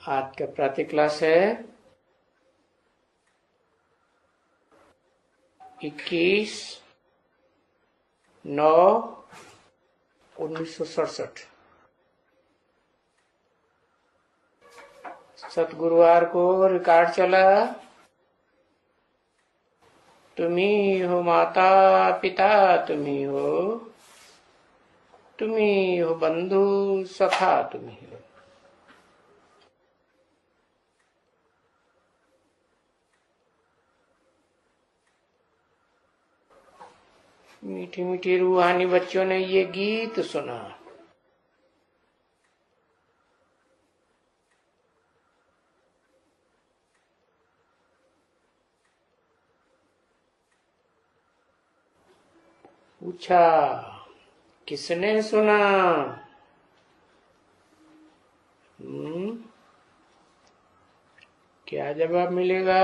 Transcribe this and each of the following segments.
आज का प्रातः क्लास है 21/9/1967। सतगुरुवार को रिकॉर्ड चला। तुम्ही हो माता पिता, तुम्ही हो बंधु सखा, तुम्ही हो। मीठी मीठी रूहानी बच्चों ने ये गीत सुना। पूछा किसने सुना? क्या जवाब मिलेगा?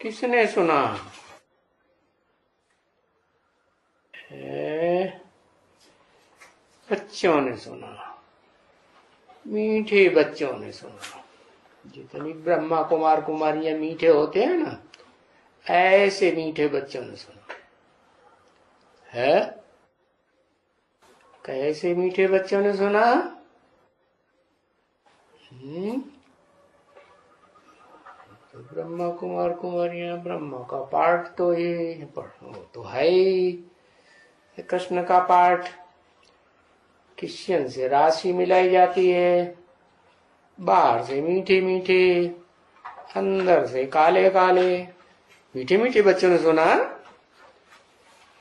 किसने सुना? बच्चों ने सुना, मीठे बच्चों ने सुना। जितनी ब्रह्मा कुमार कुमारियां मीठे होते हैं ना, ऐसे मीठे बच्चों ने सुना है। कैसे मीठे बच्चों ने सुना? तो ब्रह्मा कुमार कुमारियां, ब्रह्मा का पाठ तो ये तो है ही कृष्ण का पाठ। क्रिश्चियन से राशि मिलाई जाती है, बाहर से मीठे मीठे, अंदर से काले काले। मीठे मीठे बच्चों ने सुना।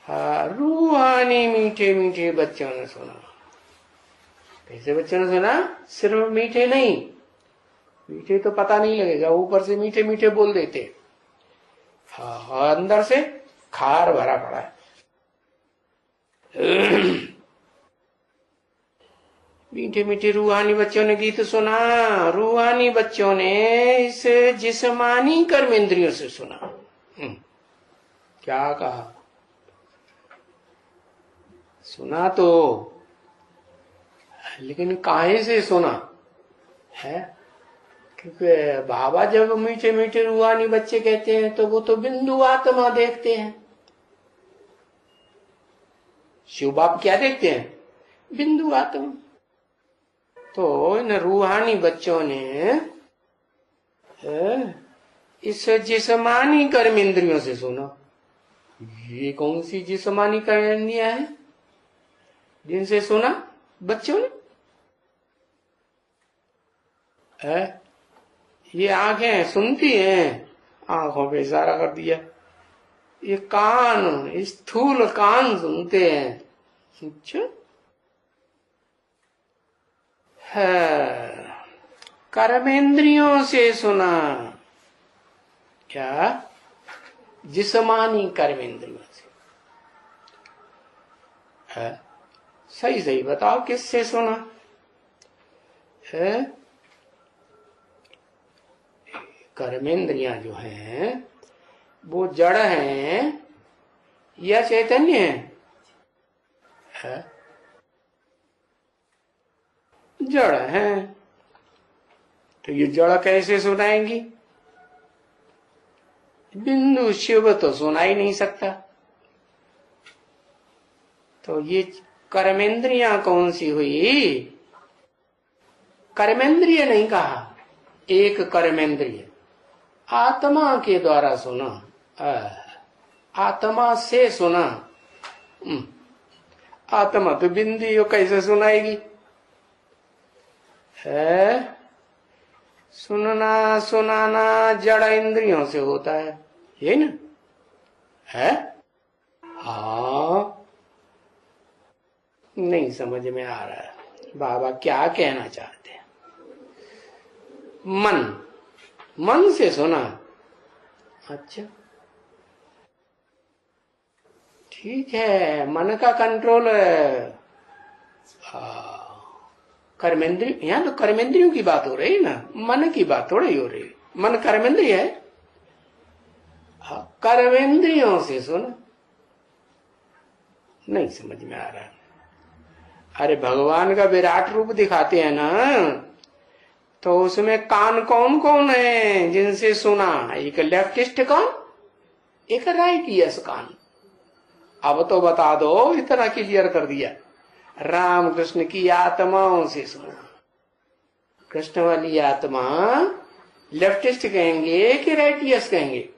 हाँ, रूहानी मीठे मीठे बच्चों ने सुना। कैसे बच्चों ने सुना? सिर्फ मीठे नहीं, मीठे तो पता नहीं लगेगा, ऊपर से मीठे मीठे बोल देते। हाँ, अंदर से खार भरा पड़ा है। मीठे मीठे रूहानी बच्चों ने गीत सुना। रूहानी बच्चों ने इस जिस्मानी कर्मेंद्रियों से सुना। क्या कहा? सुना तो, लेकिन काहे से सुना है? क्योंकि बाबा जब मीठे मीठे रूहानी बच्चे कहते हैं तो वो तो बिंदु आत्मा देखते हैं। शिव बाप क्या देखते हैं? बिंदु आत्मा। तो इन रूहानी बच्चों ने इस जिस्मानी कर्मेंद्रियों से सुना। ये कौन सी जिस्मानी कर्मेंद्रियां हैं जिनसे सुना बच्चों ने? ये आंखें सुनती हैं, आंखों पे इशारा कर दिया। ये कान, स्थूल कान सुनते हैं। अच्छा है, कर्मेंद्रियों से सुना। क्या? जिस्मानी कर्मेंद्रियों से है। सही सही बताओ, किससे सुना है? कर्मेंद्रियां जो हैं वो जड़ हैं या चैतन्य है? जड़ हैं। तो ये जड़ कैसे सुनाएंगी? बिंदु शिव तो सुना ही नहीं सकता। तो ये कर्मेंद्रियां कौन सी हुई? कर्मेंद्रिय नहीं कहा, एक कर्मेंद्रिय आत्मा के द्वारा सुना। आत्मा से सुना। आत्मा तो बिंदु कैसे सुनाएगी? है सुनना सुनाना जड़ इंद्रियों से होता है, ये ना है। हाँ, नहीं समझ में आ रहा है बाबा क्या कहना चाहते हैं। मन से सुना। अच्छा ठीक है, मन का कंट्रोल कर्मेंद्रिय। यहाँ तो कर्मेंद्रियों की बात हो रही है ना, मन की बात थोड़ी हो रही। मन कर्मेंद्रिय है। कर्मेंद्रियों से सुना। नहीं समझ में आ रहा। अरे भगवान का विराट रूप दिखाते हैं ना, तो उसमें कान कौन कौन है जिनसे सुना? एक लेफ्टिस्ट कान, एक राइटियस कान। अब तो बता दो, इतना क्लियर कर दिया। राम कृष्ण की आत्माओं से सुना। कृष्ण वाली आत्मा लेफ्टिस्ट कहेंगे कि राइटियस कहेंगे?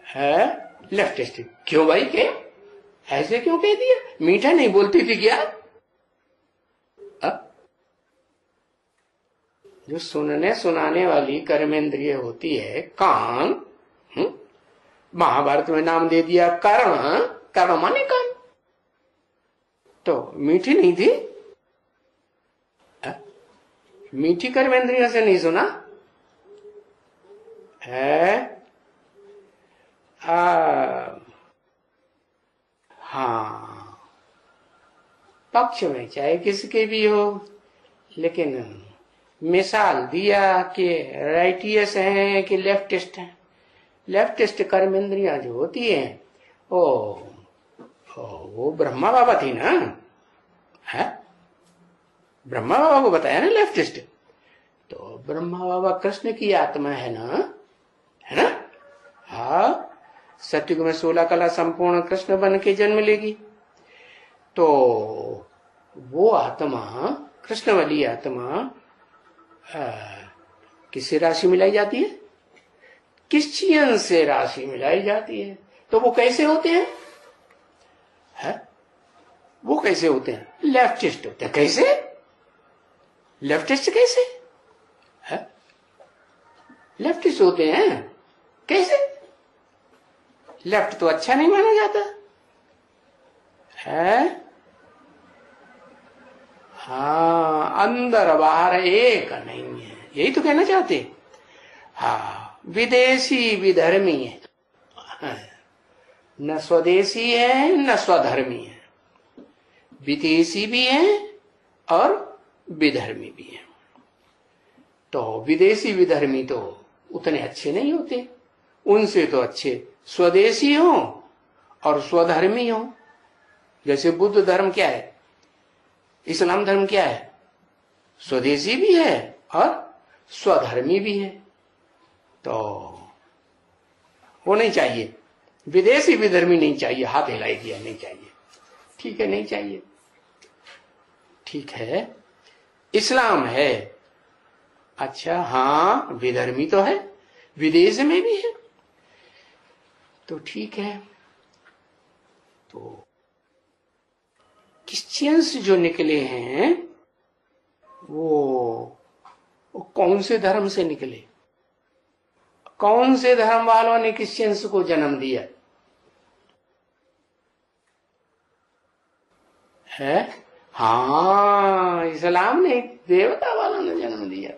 है लेफ्टिस्ट। क्यों भाई? के ऐसे क्यों कह दिया? मीठा नहीं बोलती थी क्या? जो सुनने सुनाने वाली कर्मेंद्रिय होती है, कान, महाभारत में नाम दे दिया कर्ण, कर्ण माने कान, तो मीठी नहीं थी? मीठी कर्मेंद्रियों से नहीं सुना है? हाँ, पक्ष में चाहे किसके भी हो, लेकिन मिसाल दिया कि राइटियस हैं कि लेफ्टिस्ट हैं। लेफ्टिस्ट कर्मेंद्रियां जो होती हैं, वो ब्रह्मा बाबा थी ना, है? ब्रह्मा बाबा को बताया ना लेफ्टिस्ट। तो ब्रह्मा बाबा कृष्ण की आत्मा है ना, है ना? हाँ, सत्युग में 16 कला संपूर्ण कृष्ण बन के जन्म लेगी। तो वो आत्मा, कृष्ण वाली आत्मा, किससे राशि मिलाई जाती है? क्रिश्चियन से राशि मिलाई जाती है। तो वो कैसे होते हैं? है? वो कैसे होते हैं? लेफ्टिस्ट होते हैं। कैसे? लेफ्टिस्ट कैसे है? लेफ्टिस्ट होते हैं कैसे? लेफ्ट तो अच्छा नहीं माना जाता है। हाँ, अंदर बाहर एक नहीं है, यही तो कहना चाहते। हाँ, विदेशी विधर्मी है, न स्वदेशी है न स्वधर्मी है, विदेशी भी है और विधर्मी भी है। तो विदेशी विधर्मी तो उतने अच्छे नहीं होते, उनसे तो अच्छे स्वदेशी हो और स्वधर्मी हो। जैसे बुद्ध धर्म क्या है, इस्लाम धर्म क्या है? स्वदेशी भी है और स्वधर्मी भी है। तो वो नहीं चाहिए, विदेशी विधर्मी नहीं चाहिए, हाथ हिलाई दिया नहीं चाहिए। ठीक है, नहीं चाहिए, ठीक है। इस्लाम है, अच्छा हाँ, विधर्मी तो है, विदेश में भी है, तो ठीक है। तो क्रिश्चियंस जो निकले हैं वो कौन से धर्म से निकले? कौन से धर्म वालों ने क्रिश्चियंस को जन्म दिया है? हाँ, इस्लाम ने, देवता वालों ने जन्म दिया।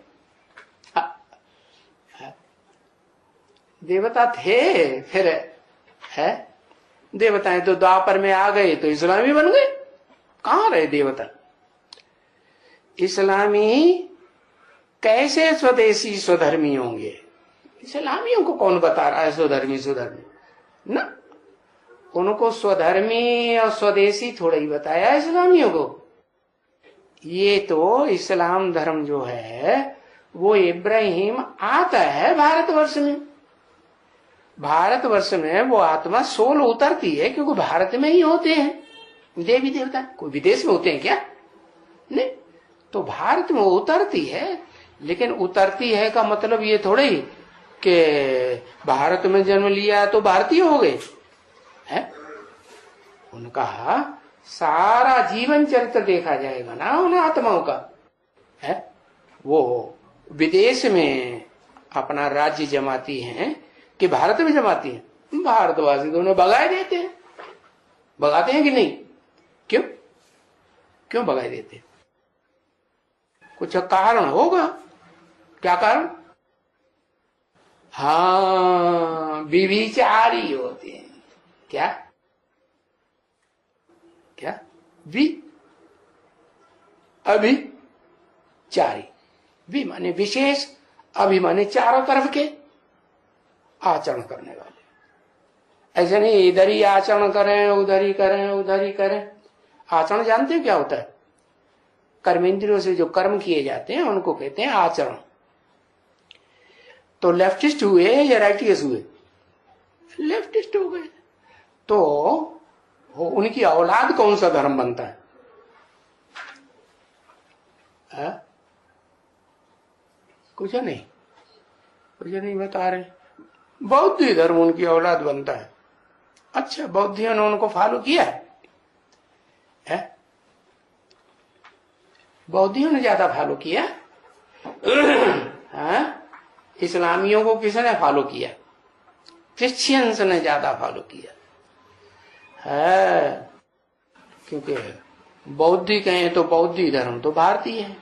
देवता थे फिर, है? देवताएं तो द्वापर में आ गए तो इस्लामी बन गए। कहां रहे देवता? इस्लामी कैसे स्वदेशी स्वधर्मी होंगे? इस्लामियों को कौन बता रहा है स्वधर्मी स्वधर्मी? ना, उनको स्वधर्मी और स्वदेशी थोड़ा ही बताया इस्लामियों को। ये तो इस्लाम धर्म जो है वो इब्राहिम आता है भारतवर्ष में, भारतवर्ष में वो आत्मा सोल उतरती है, क्योंकि भारत में ही होते हैं देवी देवता। कोई विदेश में होते हैं क्या? नहीं, तो भारत में उतरती है। लेकिन उतरती है का मतलब ये थोड़े ही कि भारत में जन्म लिया तो भारतीय हो गए है। उनका सारा जीवन चरित्र देखा जाएगा ना उन आत्माओं का, है? वो विदेश में अपना राज्य जमाती हैं कि भारत में जमाती हैं? भारतवासी तो उन्हें भगाए देते हैं। भगाते हैं कि नहीं? क्यों क्यों भगाए देते हैं? कुछ कारण होगा। क्या कारण? हाँ, विभिचारी होते हैं। क्या क्या? अभिचारी। वि माने विशेष, अभि माने चारों तरफ के आचरण करने वाले। ऐसे नहीं इधर ही आचरण करें उधर ही करें उधर ही करें। आचरण जानते हैं क्या होता है? कर्मेंद्रियों से जो कर्म किए जाते हैं उनको कहते हैं आचरण। तो लेफ्टिस्ट हुए या राइटिस्ट हुए? लेफ्टिस्ट हो गए। तो उनकी औलाद कौन सा धर्म बनता है? कुछ नहीं बता रहे। बौद्ध धर्म उनकी औलाद बनता है। अच्छा, बौद्धियों ने उनको फॉलो किया है? बौद्धियों ने ज्यादा फॉलो किया? इस्लामियों को किसने फॉलो किया? क्रिश्चियंस ने ज्यादा फॉलो किया है। क्योंकि बौद्धिक हैं तो बौद्धिक धर्म तो भारतीय है।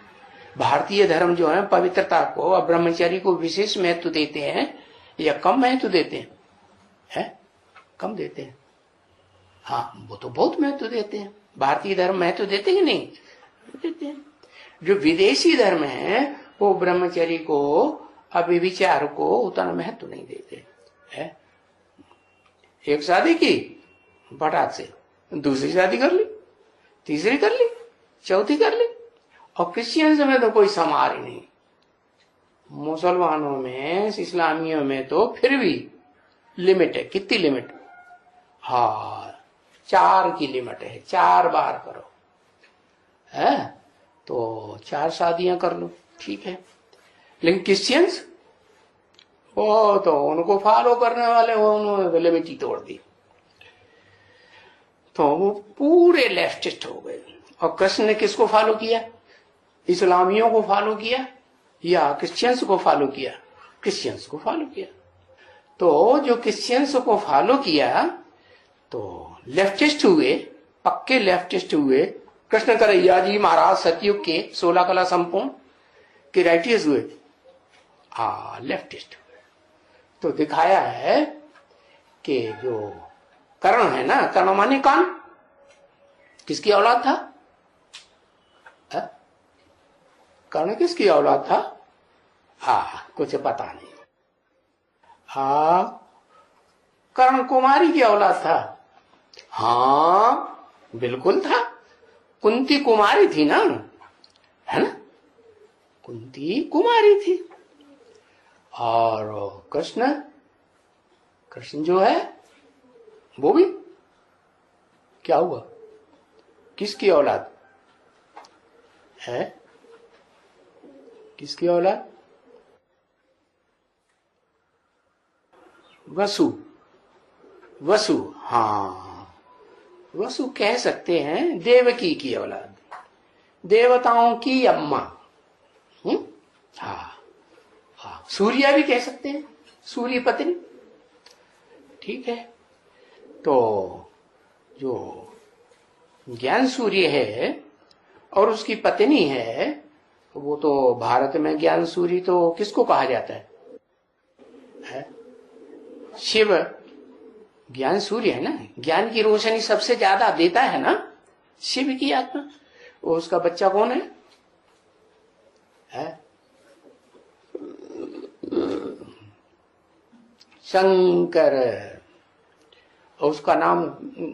भारतीय धर्म जो है पवित्रता को और ब्रह्मचर्य को विशेष महत्व देते हैं या कम महत्व देते हैं? कम देते हैं। हाँ, वो तो बहुत महत्व देते हैं। भारतीय धर्म महत्व देते हैं कि नहीं देते हैं? जो विदेशी धर्म है वो ब्रह्मचर्य को अभिविचार को उतना महत्व नहीं देते है। एक शादी की फटाक से, दूसरी शादी कर ली, तीसरी कर ली, चौथी कर ली। और क्रिश्चियंस में तो कोई समार ही नहीं। मुसलमानों में, इस्लामियों में तो फिर भी लिमिट है। कितनी लिमिट? हाँ, 4 की लिमिट है। 4 बार करो है तो 4 शादियां कर लो, ठीक है। लेकिन क्रिश्चियंस वो तो उनको फॉलो करने वाले वो उन्होंने तो लिमिट ही तोड़ दी। तो वो पूरे लेफ्टिस्ट हो गए। और कृष्ण ने किसको फॉलो किया? इस्लामियों को फॉलो किया या क्रिश्चियंस को फॉलो किया? क्रिश्चियंस को फॉलो किया। तो जो क्रिश्चियंस को फॉलो किया तो लेफ्टिस्ट हुए, पक्के लेफ्टिस्ट हुए। कृष्ण करैया जी महाराज सतयुग के 16 कला संपूर्ण के राइटिस्ट हुए, लेफ्टिस्ट हुए। तो दिखाया है कि जो कर्ण है ना, कर्ण माने कान, किसकी औलाद था? कर्ण किसकी औलाद था? कुछ पता नहीं। कर्ण कुमारी की औलाद था। बिल्कुल था। कुंती कुमारी थी ना, है ना? कुंती कुमारी थी। और कृष्ण जो है वो भी क्या हुआ? किसकी औलाद है? किसकी औलाद? वसु। वसु कह सकते हैं देवकी की औलाद, देवताओं की अम्मा। सूर्या भी कह सकते हैं, सूर्य पत्नी, ठीक है। तो जो ज्ञान सूर्य है और उसकी पत्नी है, वो तो भारत में ज्ञान सूर्य तो किसको कहा जाता है? शिव ज्ञान सूर्य है ना। ज्ञान की रोशनी सबसे ज्यादा देता है ना शिव की आत्मा। वो उसका बच्चा कौन है? शंकर। और उसका नाम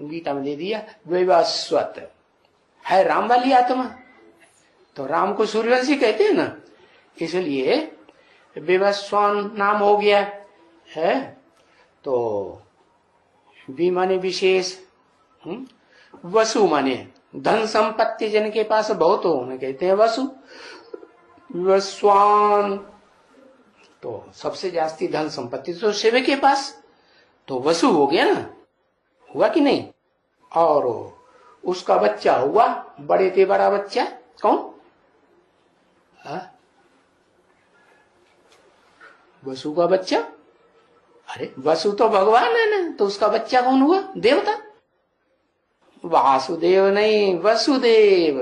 गीता में दे दिया वैवस्वत है, राम वाली आत्मा। तो राम को सूर्यवंशी कहते हैं ना, इसलिए विवस्वान नाम हो गया है। तो वी माने विशेष, वसु माने धन संपत्ति जिनके पास बहुत हो उन्हें कहते हैं वसु। विवस्वान तो सबसे जास्ती धन संपत्ति तो शिव के पास, तो वसु हो गया ना, हुआ कि नहीं? और उसका बच्चा हुआ, बड़े से बड़ा बच्चा कौन? वसु का बच्चा। अरे वसु तो भगवान है ना, तो उसका बच्चा कौन हुआ? देवता। वासुदेव नहीं, वसुदेव।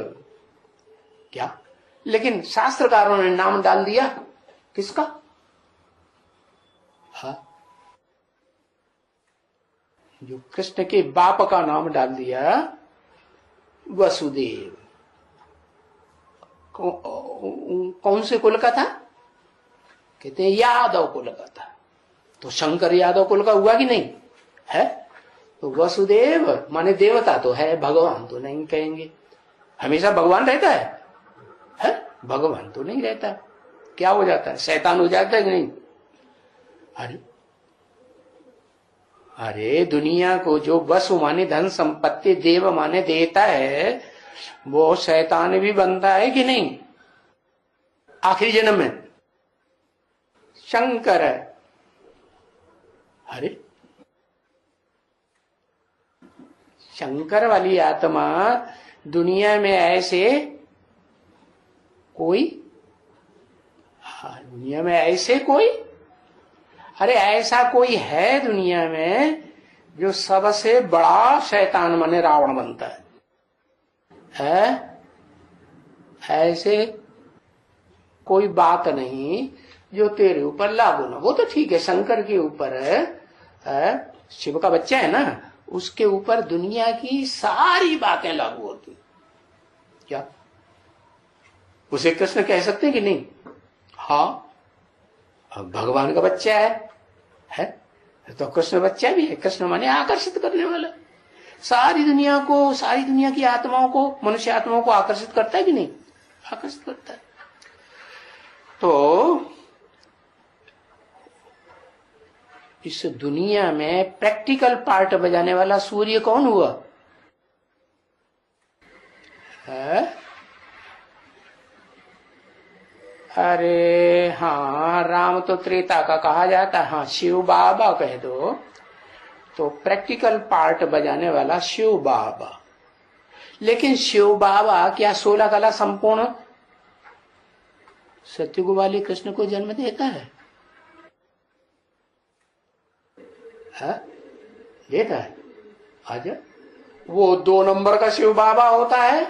क्या? लेकिन शास्त्रकारों ने नाम डाल दिया किसका? जो कृष्ण के बाप का नाम डाल दिया वसुदेव। कौन से कुल का था? कहते हैं यादव कुल का था। तो शंकर यादव कुल का हुआ कि नहीं है? तो वसुदेव माने देवता तो है, भगवान तो नहीं कहेंगे। हमेशा भगवान रहता है? भगवान तो नहीं रहता। क्या हो जाता है? शैतान हो जाता है कि नहीं? अरे दुनिया को जो वसु माने धन संपत्ति, देव माने देता है, वो शैतान भी बनता है कि नहीं? आखिरी जन्म में शंकर है। अरे शंकर वाली आत्मा दुनिया में ऐसे कोई, दुनिया में ऐसे कोई, अरे ऐसा कोई है दुनिया में जो सबसे बड़ा शैतान माने रावण बनता है? ऐसे कोई बात नहीं जो तेरे ऊपर लागू ना। वो तो ठीक है, शंकर के ऊपर है, शिव का बच्चा है ना, उसके ऊपर दुनिया की सारी बातें लागू होती। क्या उसे कृष्ण कह सकते हैं कि नहीं? हाँ, अब भगवान का बच्चा है तो कृष्ण बच्चा भी है। कृष्ण माने आकर्षित करने वाला, सारी दुनिया को, सारी दुनिया की आत्माओं को, मनुष्य आत्माओं को आकर्षित करता है कि नहीं? आकर्षित करता है। तो इस दुनिया में प्रैक्टिकल पार्ट बजाने वाला सूर्य कौन हुआ है? अरे हाँ, राम तो त्रेता का कहा जाता है। हाँ, शिव बाबा कह दो तो प्रैक्टिकल पार्ट बजाने वाला शिव बाबा। लेकिन शिव बाबा क्या 16 कला संपूर्ण सत्युग वाले कृष्ण को जन्म देता है? देता है? आजा, वो 2 नंबर का शिव बाबा होता है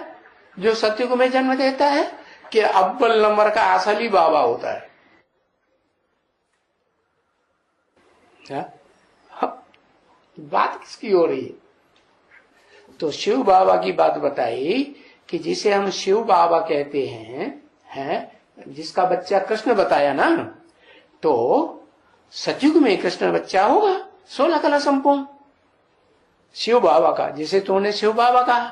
जो सत्युग में जन्म देता है, कि अव्वल नंबर का असली बाबा होता है? बात किसकी हो रही है? तो शिव बाबा की बात बताई कि जिसे हम शिव बाबा कहते हैं, जिसका बच्चा कृष्ण बताया ना, तो सतयुग में कृष्ण बच्चा होगा 16 कला संपूर्ण शिव बाबा का, जिसे तूने शिव बाबा कहा।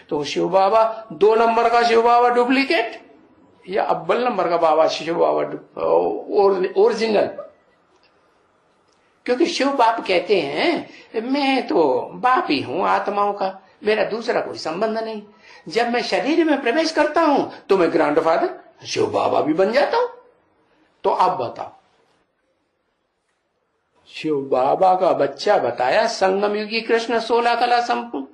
तो शिव बाबा 2 नंबर का शिव बाबा डुप्लीकेट या अव्वल नंबर का बाबा शिव बाबा ओरिजिनल? क्योंकि शिव बाप कहते हैं मैं तो बाप ही हूं आत्माओं का, मेरा दूसरा कोई संबंध नहीं। जब मैं शरीर में प्रवेश करता हूं तो मैं ग्रैंडफादर शिव बाबा भी बन जाता हूं। तो अब बताओ, शिव बाबा का बच्चा बताया संगम युगी कृष्ण 16 कला संपूर्ण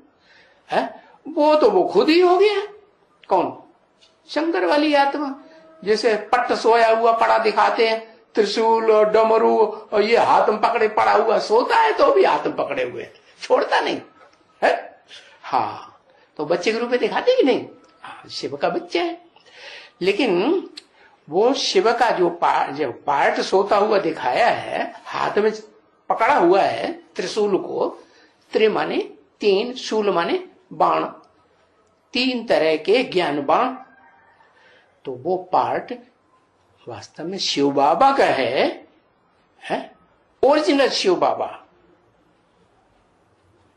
है, वो खुद ही हो गया। कौन? शंकर वाली आत्मा। जैसे पट्ट सोया हुआ पड़ा दिखाते हैं, त्रिशूल और डमरू और ये हाथ में पकड़े पड़ा हुआ सोता है तो भी हाथ में पकड़े हुए छोड़ता नहीं है। हाँ, तो बच्चे के रूप में दिखाते कि नहीं? हाँ, शिव का बच्चा है। लेकिन वो शिव का जो पार्ट सोता हुआ दिखाया है, हाथ में पकड़ा हुआ है त्रिशूल को, त्रि माने 3, शूल माने बाण, 3 तरह के ज्ञान बाण। तो वो पार्ट वास्तव में शिव बाबा का है ओरिजिनल शिव बाबा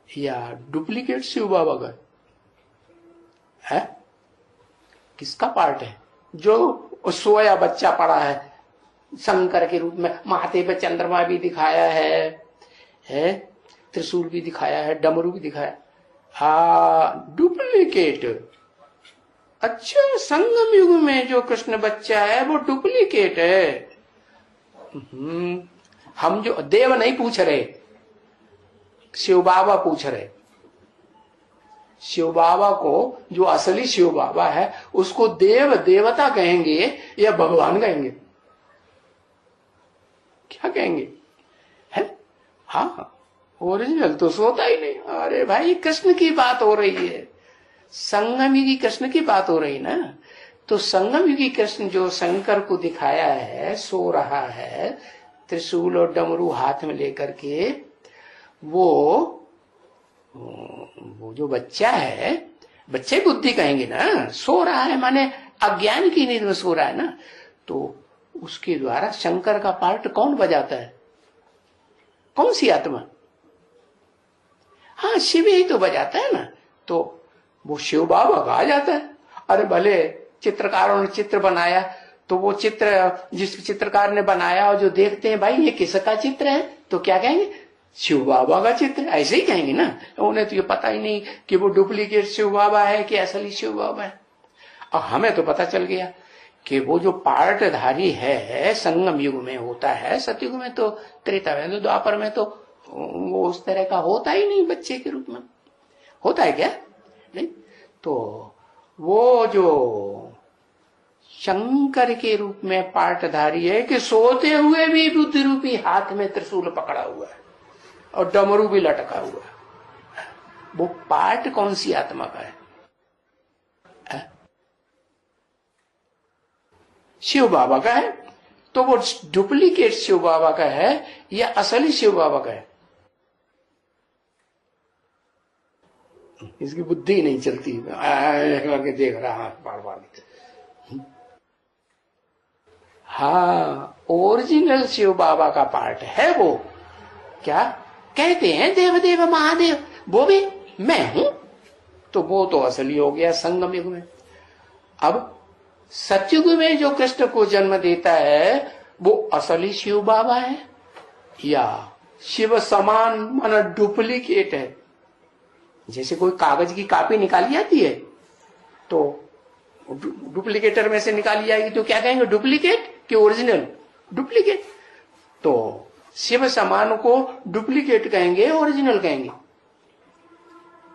या डुप्लीकेट शिव बाबा का है? किसका पार्ट है? जो सोया बच्चा पड़ा है शंकर के रूप में, माथे पे चंद्रमा भी दिखाया है, त्रिशूल भी दिखाया है, डमरू भी दिखाया। डुप्लीकेट। अच्छा, संगम युग में जो कृष्ण बच्चा है वो डुप्लीकेट है। हम जो देव नहीं पूछ रहे, शिव बाबा पूछ रहे। शिव बाबा को जो असली शिव बाबा है उसको देव देवता कहेंगे या भगवान कहेंगे? क्या कहेंगे? है? हाँ, ओरिजिनल तो सोता ही नहीं। अरे भाई, कृष्ण की बात हो रही है, संगम युगी कृष्ण की बात हो रही ना। तो संगम युगी कृष्ण जो शंकर को दिखाया है, सो रहा है त्रिशूल और डमरू हाथ में लेकर के, वो जो बच्चा है, बच्चे बुद्धि कहेंगे ना, सो रहा है माने अज्ञान की नींद में सो रहा है ना। तो उसके द्वारा शंकर का पार्ट कौन बजाता है? कौन सी आत्मा? हाँ शिव ही तो बजाता है ना, तो वो शिव बाबा कहा जाता है। अरे भले चित्रकारों ने चित्र बनाया, तो वो चित्र जिस चित्रकार ने बनाया और जो देखते हैं भाई ये किसका चित्र है, तो क्या कहेंगे, शिव बाबा का चित्र, ऐसे ही कहेंगे ना। उन्हें तो ये पता ही नहीं कि वो डुप्लीकेट शिव बाबा है कि असली शिव बाबा है। और हमें तो पता चल गया कि वो जो पार्टधारी है संगम युग में होता है, सतयुग में तो, त्रेता में तो, द्वापर में तो वो उस तरह का होता ही नहीं, बच्चे के रूप में होता है क्या, नहीं। तो वो जो शंकर के रूप में पार्टधारी है कि सोते हुए भी बुद्धि रूपी हाथ में त्रिशूल पकड़ा हुआ है और डमरू भी लटका हुआ है, वो पार्ट कौन सी आत्मा का है? शिव बाबा का है। तो वो डुप्लीकेट शिव बाबा का है या असली शिव बाबा का है? इसकी बुद्धि नहीं चलती, करके देख रहा बार बार। हाँ, ओरिजिनल शिव बाबा का पार्ट है वो। क्या कहते हैं देवदेव महादेव, वो भी मैं हूं, तो वो तो असली हो गया संगम युग में। अब सतयुग में जो कृष्ण को जन्म देता है वो असली शिव बाबा है या शिव समान माना डुप्लीकेट है? जैसे कोई कागज की कॉपी निकाली जाती है तो डुप्लीकेटर में से निकाली जाएगी तो क्या कहेंगे, डुप्लीकेट कि ओरिजिनल? डुप्लीकेट। तो शिव समान को डुप्लीकेट कहेंगे, ओरिजिनल कहेंगे?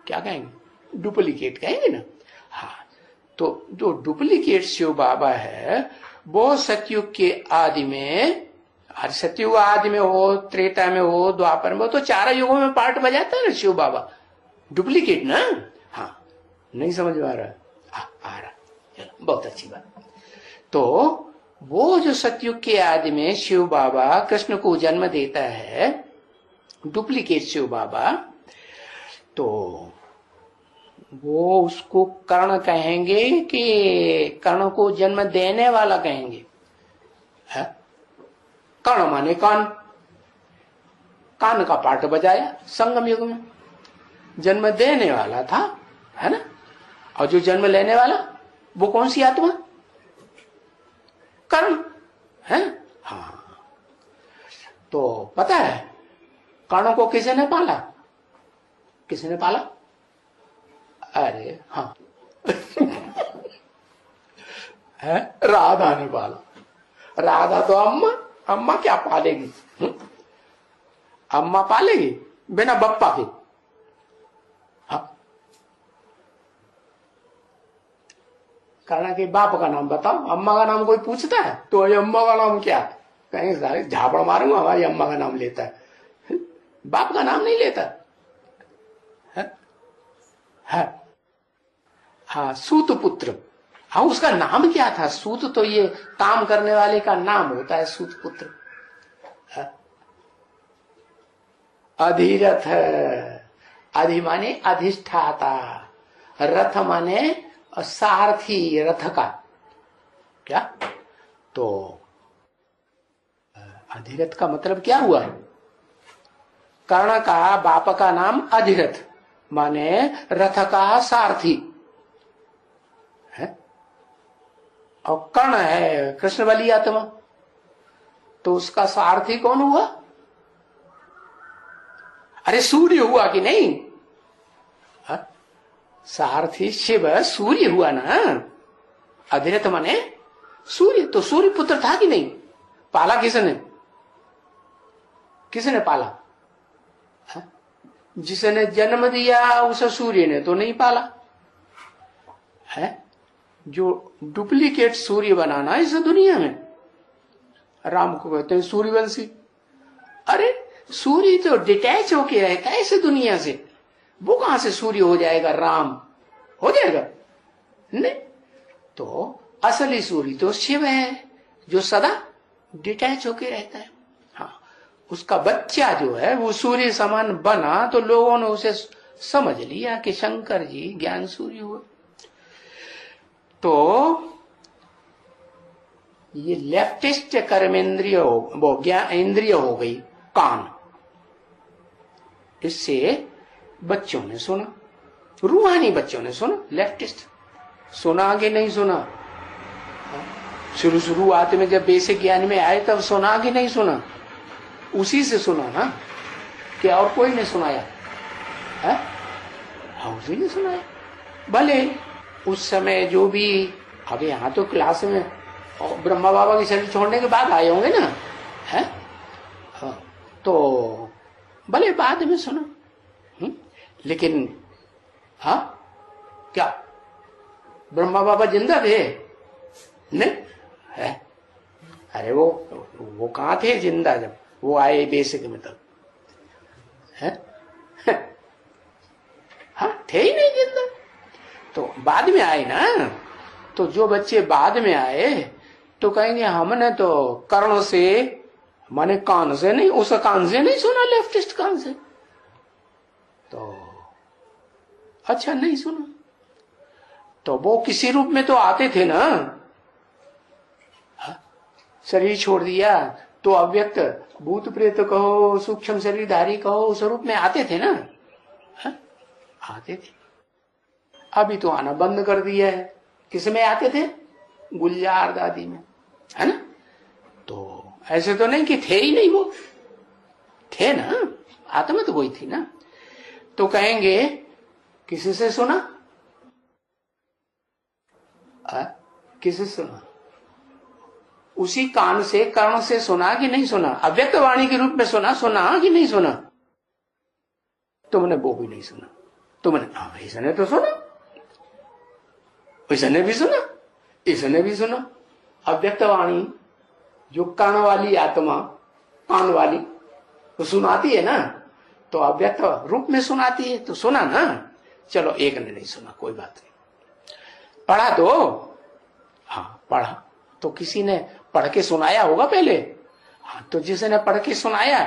क्या कहेंगे, डुप्लीकेट कहेंगे ना। हाँ, तो जो डुप्लीकेट शिव बाबा है वो सतयुग के आदि में, सतयुग आदि में हो, त्रेता में हो, द्वापर में हो, तो चारों युगों में पार्ट बजाता है ना शिव बाबा। डुप्लीकेट ना। हाँ, नहीं समझ में आ रहा? आ रहा, चलो बहुत अच्छी बात। तो वो जो सतयुग के आदि में शिव बाबा कृष्ण को जन्म देता है, डुप्लीकेट शिव बाबा, तो वो उसको कर्ण कहेंगे कि कर्ण को जन्म देने वाला कहेंगे? है? कर्ण माने कान, कान का पार्ट बजाया संगम युग में, जन्म देने वाला था, है ना। और जो जन्म लेने वाला वो कौन सी आत्मा? कर्ण है। हाँ, तो पता है कर्ण को किसने पाला? किसने पाला? अरे हाँ है, राधा ने पाला। राधा तो अम्मा, अम्मा क्या पालेगी? अम्मा पालेगी बिना बप्पा के? हाँ, कर्ण के बाप का नाम बताओ, अम्मा का नाम कोई पूछता है? तो ये अम्मा का नाम क्या? कहीं सारे झापड़ मारूंगा, हमारी अम्मा का नाम लेता है, बाप का नाम नहीं लेता है। हाँ, सूत पुत्र। हाँ, उसका नाम क्या था? सूत तो ये काम करने वाले का नाम होता है, सूत पुत्र। अधिरथ, अधि माने अधिष्ठाता, रथ माने सारथी रथ का। क्या? तो अधिरथ का मतलब क्या हुआ? कर्ण का बाप का नाम अधिरथ माने रथ का सारथी है, और कर्ण है कृष्ण वाली आत्मा, तो उसका सारथी कौन हुआ? अरे सूर्य हुआ कि नहीं? हा? सारथी शिव सूर्य हुआ ना। अधिरथ माने सूर्य, तो सूर्य पुत्र था कि नहीं? पाला किसने? किसने पाला? हा? जिसने जन्म दिया उस सूर्य ने तो नहीं पाला है। जो डुप्लीकेट सूर्य बनाना इस दुनिया में, राम को कहते हैं सूर्यवंशी। अरे सूर्य तो डिटैच होके रहता है इस दुनिया से, वो कहां से सूर्य हो जाएगा? राम हो जाएगा? नहीं। तो असली सूर्य तो शिव है जो सदा डिटैच होके रहता है। हाँ, उसका बच्चा जो है वो सूर्य समान बना, तो लोगों ने उसे समझ लिया कि शंकर जी ज्ञान सूर्य हुए। तो ये लेफ्टिस्ट कर्मेंद्रिय, वो ज्ञान इंद्रिय हो गई कान, इससे बच्चों ने सुना, रूहानी बच्चों ने सुना, लेफ्टिस्ट सुना कि नहीं सुना? शुरुआत में जब बेसिक ज्ञान में आए तब सुना कि नहीं सुना? उसी से सुना ना, क्या और कोई ने सुनाया है? हाँ, उसी ने सुनाया। भले उस समय जो भी, अब यहाँ तो क्लास में ब्रह्मा बाबा की शरीर छोड़ने के बाद आए होंगे ना, है? हाँ, तो भले बाद में सुना, लेकिन हाँ, क्या ब्रह्मा बाबा जिंदा थे? नहीं है? अरे वो कहाँ थे जिंदा जब वो आए बेसिक में तब? है? हाँ, थे ही नहीं जिंदा। तो बाद में आए ना, तो जो बच्चे बाद में आए तो कहेंगे हमने तो कर्ण से, माने कान से नहीं, उस कान से नहीं सुना, लेफ्टिस्ट कान से। तो अच्छा नहीं सुना, तो वो किसी रूप में तो आते थे ना। शरीर छोड़ दिया तो अव्यक्त भूत प्रेत कहो, सूक्ष्म शरीरधारी कहो, उस रूप में आते थे ना। आते थे। अभी तो आना बंद कर दिया है। किसमें आते थे? गुलजार दादी में, है ना? तो ऐसे तो नहीं कि थे ही नहीं, वो थे ना, आत्मा तो वही थी ना। तो कहेंगे किसी से सुना? किसी से सुना? उसी कान से, कर्ण से सुना कि नहीं सुना? अव्यक्त वाणी के रूप में सुना कि नहीं सुना? तुमने वो भी नहीं सुना। तुमने हाँ, इसने तो सुना, इसने भी सुना, इसने भी सुना। अव्यक्त वाणी जो कान वाली आत्मा, कान वाली तो सुनाती है ना, तो अव्यक्त रूप में सुनाती है, तो सुना ना। चलो एक ने नहीं सुना, कोई बात नहीं। पढ़ा तो, हाँ पढ़ा तो किसी ने पढ़ के सुनाया होगा पहले। हाँ, तो जिसने पढ़ के सुनाया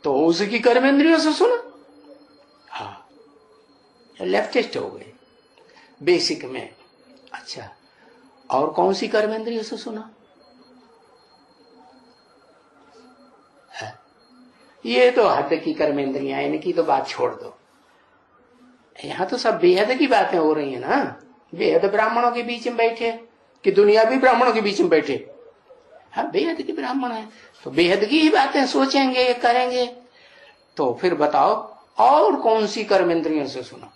तो उसकी कर्मेंद्रियों से सुना। हाँ, लेफ्टिस्ट हो गए बेसिक में। अच्छा, और कौन सी कर्मेंद्रियों से सुना है? ये तो हद की कर्मेंद्रियां, इनकी तो बात छोड़ दो। यहां तो सब बेहद की बातें हो रही है ना। बेहद ब्राह्मणों के बीच में बैठे कि दुनिया भी ब्राह्मणों के बीच में बैठे? हाँ, बेहद के ब्राह्मण है तो बेहद की ही बातें सोचेंगे, करेंगे। तो फिर बताओ और कौन सी कर्मेंद्रियों से सुना?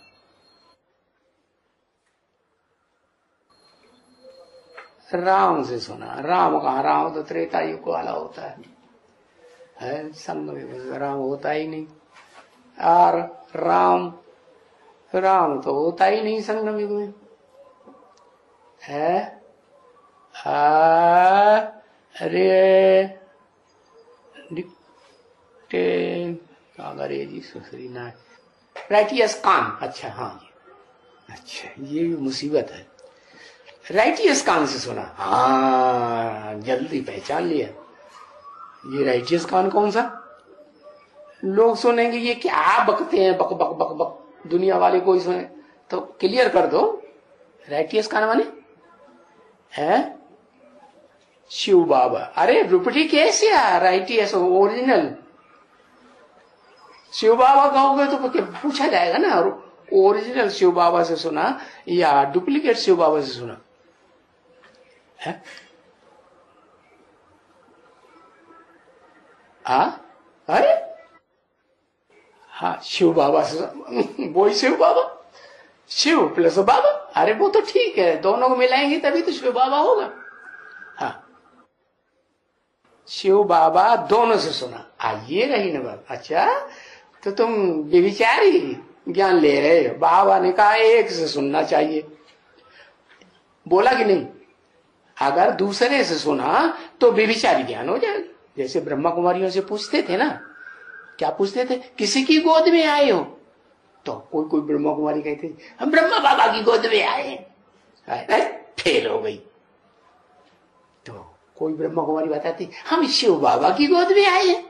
राम से सुना। राम कहाँ? राम तो त्रेता युग वाला होता है संग में राम होता ही नहीं। और राम तो होता ही नहीं संगम युग में है। अरे अंग्रेजी सुसरी ना, राइटियस कान। अच्छा हाँ, अच्छा ये भी मुसीबत है। राइटियस कान से सुना। हाँ, जल्दी पहचान लिया। ये राइटियस कान कौन सा? लोग सुनेंगे ये क्या बकते हैं, बक बक बक बक, दुनिया वाले कोई सुने तो क्लियर कर दो। राइटियस कान माने है शिव बाबा। अरे रुपटी कैसे है? राइटियस ओरिजिनल शिव बाबा कहोगे तो पूछा जाएगा ना, ओरिजिनल शिव बाबा से सुना या डुप्लीकेट शिव बाबा से सुना है? अरे हाँ, शिव बाबा से वही शिव बाबा, शिव प्लस बाबा। अरे वो तो ठीक है, दोनों को मिलाएंगे तभी तो शिव बाबा होगा। हाँ, शिव बाबा दोनों से सुना। ये रही ना बात। अच्छा, तो तुम बेविचारी ज्ञान ले रहे हो। बाबा ने कहा एक से सुनना चाहिए, बोला कि नहीं? अगर दूसरे से सुना तो बेविचारी ज्ञान हो जाएगा। जैसे ब्रह्मा कुमारियों से पूछते थे ना, क्या पूछते थे? किसी की गोद में आए हो? तो कोई ब्रह्मा कुमारी कहते हम ब्रह्मा बाबा की गोद में आए। फेल हो गई। तो कोई ब्रह्मा कुमारी बताती हम शिव बाबा की गोद में आए हैं,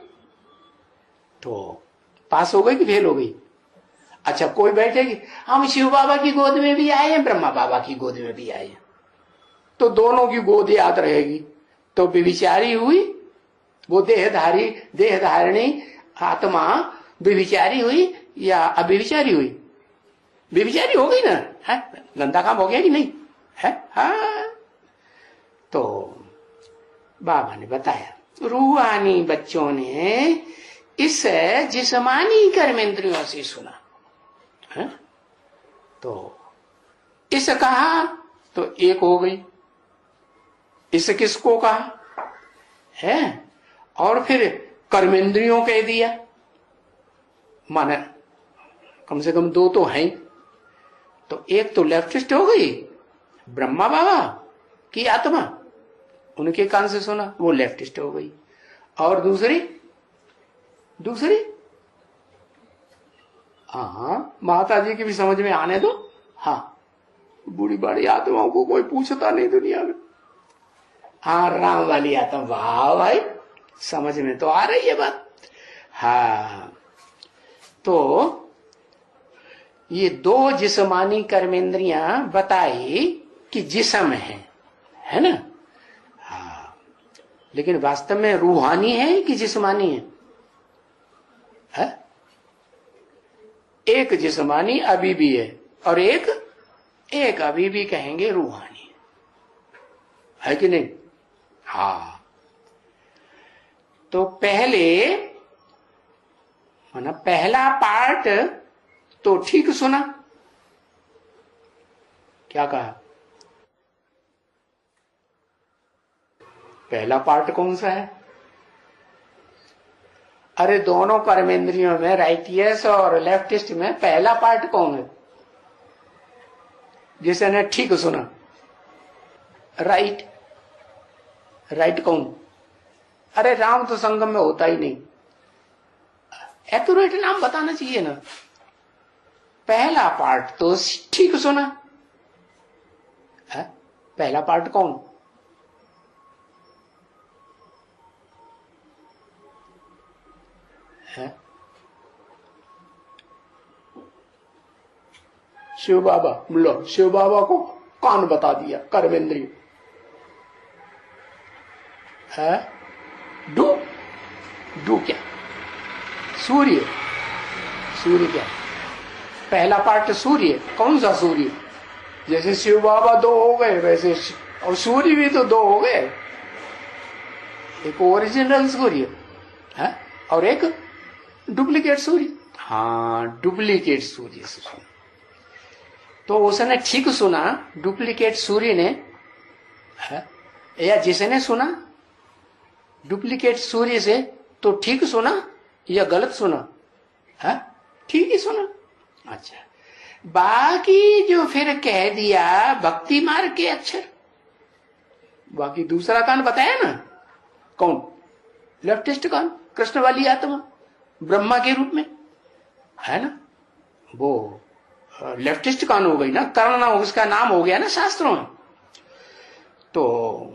तो पास हो गई कि फेल हो गई? अच्छा, कोई बैठेगी हम शिव बाबा की गोद में भी आए हैं, ब्रह्मा बाबा की गोद में भी आए हैं, तो दोनों की गोद याद रहेगी। तो बेविचारी हुई वो देहधारिणी आत्मा, बेविचारी हुई या अव्यभिचारी हुई? व्यभिचारी हो गई ना, है? गंदा काम हो गया कि नहीं है? हाँ। तो बाबा ने बताया, रूहानी बच्चों ने इस जिस्मानी कर्मेंद्रियों से सुना है? तो इस कहा तो एक हो गई, इस किसको कहा है? और फिर कर्मेंद्रियों कह दिया, माने कम से कम दो तो हैं। तो एक तो लेफ्टिस्ट हो गई, ब्रह्मा बाबा की आत्मा, उनके कान से सुना, वो लेफ्टिस्ट हो गई। और दूसरी दूसरी हाँ, माता जी की भी समझ में आने दो। हाँ, बूढ़ी बड़ी आत्माओं को कोई पूछता नहीं दुनिया में। हाँ, राम वाली आत्मा, वाह भाई, समझ में तो आ रही है बात। हाँ, तो ये दो जिस्मानी कर्मेंद्रियां बताई कि जिस्म है ना? हाँ, लेकिन वास्तव में रूहानी है कि जिस्मानी है? एक जिस्मानी अभी भी है और एक अभी भी कहेंगे रूहानी है कि नहीं? हाँ। तो पहला पार्ट तो ठीक सुना। क्या कहा? पहला पार्ट कौन सा है? अरे दोनों कर्मेंद्रियों में, राइटियस और लेफ्टिस्ट में, पहला पार्ट कौन है जिसने ठीक सुना? राइट कौन? अरे राम तो संगम में होता ही नहीं। एक्यूरेट नाम बताना चाहिए ना। पहला पार्ट तो ठीक सुना है? पहला पार्ट कौन है? शिव बाबा। लो, शिव बाबा को कान बता दिया, कर्मेंद्रिय है। डू क्या? सूर्य क्या? पहला पार्ट सूर्य। कौन सा सूर्य? जैसे शिव बाबा दो हो गए वैसे और सूर्य भी तो दो हो गए, एक ओरिजिनल सूर्य है और एक डुप्लीकेट सूर्य। हाँ, डुप्लीकेट सूर्य से सुना। तो उसने ठीक सुना, डुप्लीकेट सूर्य ने है, या जिसने सुना डुप्लीकेट सूर्य से, तो ठीक सुना या गलत सुना? है, ठीक ही सुना। अच्छा, बाकी जो फिर कह दिया भक्ति मार्ग के अक्षर, बाकी दूसरा कान बताया ना, कौन? लेफ्टिस्ट कान, कृष्ण वाली आत्मा ब्रह्मा के रूप में है ना, वो लेफ्टिस्ट कान हो गई ना, कर्ण उसका नाम हो गया ना शास्त्रों में। तो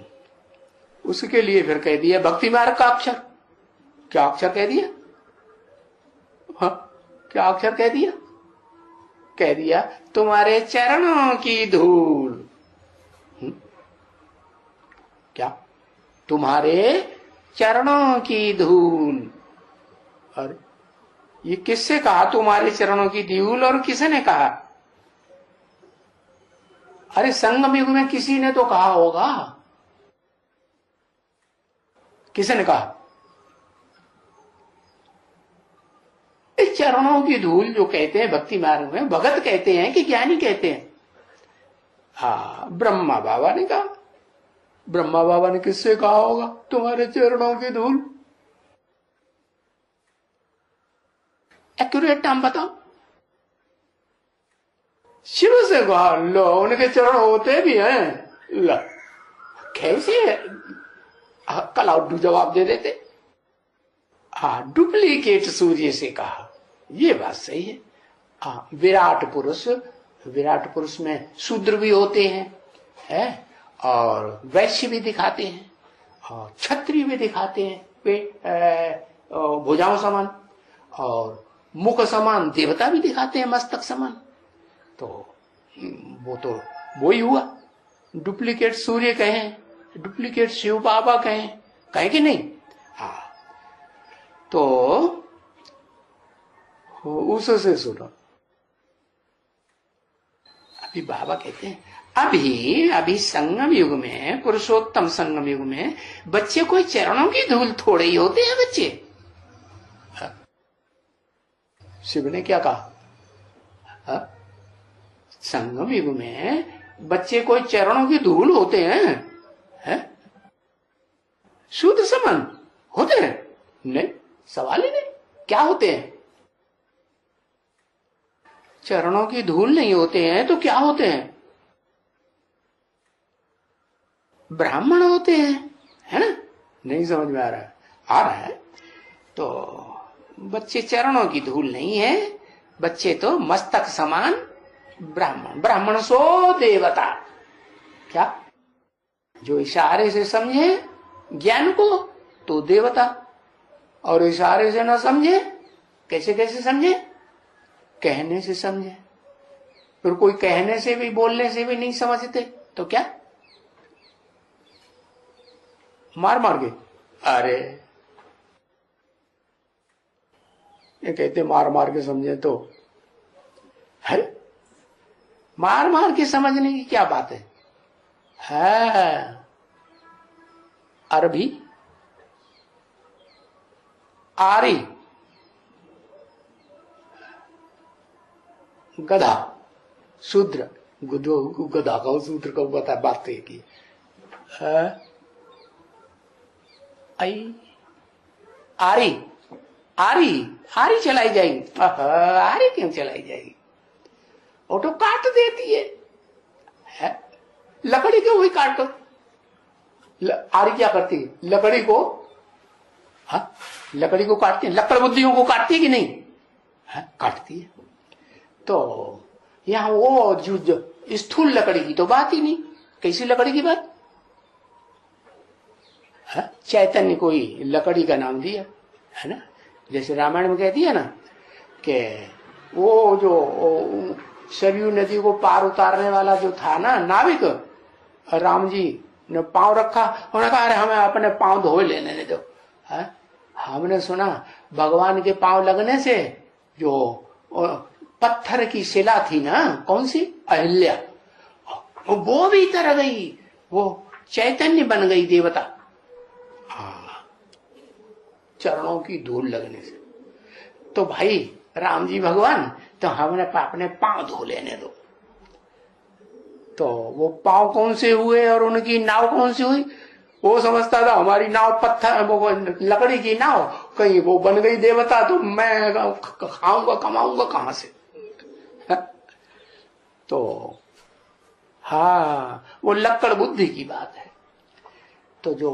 उसके लिए फिर कह दिया भक्ति मार्ग का अक्षर। क्या अक्षर कह दिया? हाँ, क्या अक्षर कह दिया? कह दिया तुम्हारे चरणों की धूल। क्या? तुम्हारे चरणों की धूल। अरे ये किससे कहा तुम्हारे चरणों की धूल, और किसने कहा? अरे संगम युग में किसी ने तो कहा होगा। किसने कहा? इस चरणों की धूल जो कहते हैं भक्ति मार्ग में, भगत कहते हैं कि ज्ञानी कहते हैं? हाँ, ब्रह्मा बाबा ने कहा। ब्रह्मा बाबा ने किससे कहा होगा तुम्हारे चरणों की धूल? एक्यूरेट नाम बताओ। शिव से कहा। लो, उनके चरण होते भी हैं। लो, कैसे कलाउड जवाब दे देते। हाँ, डुप्लीकेट सूर्य से कहा, ये बात सही है। हाँ, विराट पुरुष में शूद्र भी होते हैं, है? और वैश्य भी दिखाते हैं और क्षत्रिय भी दिखाते हैं, पेट भुजाओं समान, और मुख समान देवता भी दिखाते हैं, मस्तक समान। तो वो ही हुआ। डुप्लीकेट सूर्य कहें, डुप्लीकेट शिव बाबा कहें कि नहीं? हाँ, तो उससे सुनो। अभी बाबा कहते हैं अभी संगम युग में, पुरुषोत्तम संगम युग में बच्चे कोई चरणों की धूल थोड़े ही होते हैं बच्चे। शिव ने क्या कहा? संगम युग में बच्चे कोई चरणों की धूल होते हैं? शुद्ध संबंध होते हैं? नहीं, सवाल ही नहीं। क्या होते हैं? चरणों की धूल नहीं होते हैं तो क्या होते हैं? ब्राह्मण होते हैं, है ना? नहीं समझ में आ रहा है? आ रहा है। तो बच्चे चरणों की धूल नहीं है, बच्चे तो मस्तक समान ब्राह्मण। ब्राह्मण सो देवता। क्या? जो इशारे से समझे ज्ञान को तो देवता, और इशारे से ना समझे, कैसे कैसे समझे? कहने से समझे। फिर कोई कहने से भी, बोलने से भी नहीं समझते तो क्या? मार मार के। अरे ये कहते मार मार के समझे तो है, मार मार के समझने की क्या बात है? अरबी, आरी, गधा, शूद्र। गधा का शूद्र को बता बात की। आरी, आरी, आरी चलाई जाएगी। आरी क्यों चलाई जाएगी? ऑटो काट देती है? लकड़ी क्यों हुई काट दो? आरी क्या करती है? लकड़ी को, लकड़ी को काटती है, लकड़ बुद्धियों को काटती है कि नहीं? काटती है। तो यहां वो जो स्थूल लकड़ी की तो बात ही नहीं। कैसी लकड़ी की बात? चैतन्य कोई लकड़ी का नाम दिया है ना। जैसे रामायण में कहती है ना कि वो जो सरयू नदी को पार उतारने वाला जो था ना नाविक, राम जी ने पांव रखा, उन्होंने कहा अरे हमें अपने पांव धोए लेने दो। हमने सुना भगवान के पांव लगने से जो पत्थर की शिला थी ना, कौन सी, अहिल्या, वो भी तर गई, वो चैतन्य बन गई देवता। चरणों की धूल लगने से। तो भाई राम जी भगवान, तो हमने अपने पांव धो लेने दो। तो वो पांव कौन से हुए और उनकी नाव कौन सी हुई? वो समझता था हमारी नाव पत्थर, वो लकड़ी की नाव, कहीं वो बन गई देवता तो मैं खाऊंगा कमाऊंगा कहां से? तो वो लक्कड़ बुद्धि की बात है। तो जो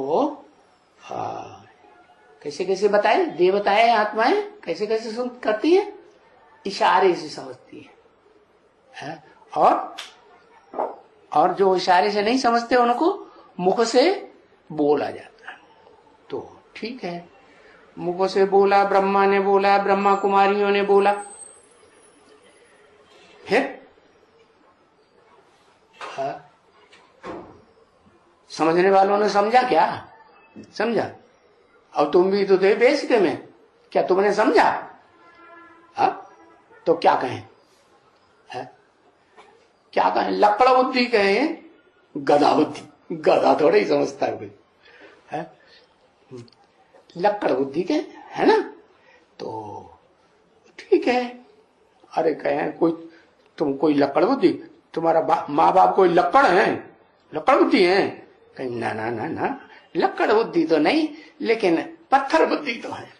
कैसे कैसे बताए, देवताएं आत्माएं कैसे कैसे सुन करती है? इशारे से समझती है। और जो इशारे से नहीं समझते उनको मुख से बोला जाता है। तो ठीक है, मुख से बोला, ब्रह्मा ने बोला, ब्रह्मा कुमारियों ने बोला, फिर समझने वालों ने समझा क्या? समझा। और तुम भी तो थे बेसिक में, क्या तुमने समझा? तो क्या कहें? क्या कहें? लकड़ बुद्धि कहें, गधा बुद्धि? गधा थोड़ा ही समझता है कोई, लकड़ बुद्धि के, है ना। तो ठीक है। अरे कहें कोई, तुम कोई लकड़ बुद्धि, तुम्हारा माँ बाप कोई लकड़ है, लकड़ बुद्धि है? कहीं ना ना ना ना, लकड़ बुद्धि तो नहीं, लेकिन पत्थर बुद्धि तो है।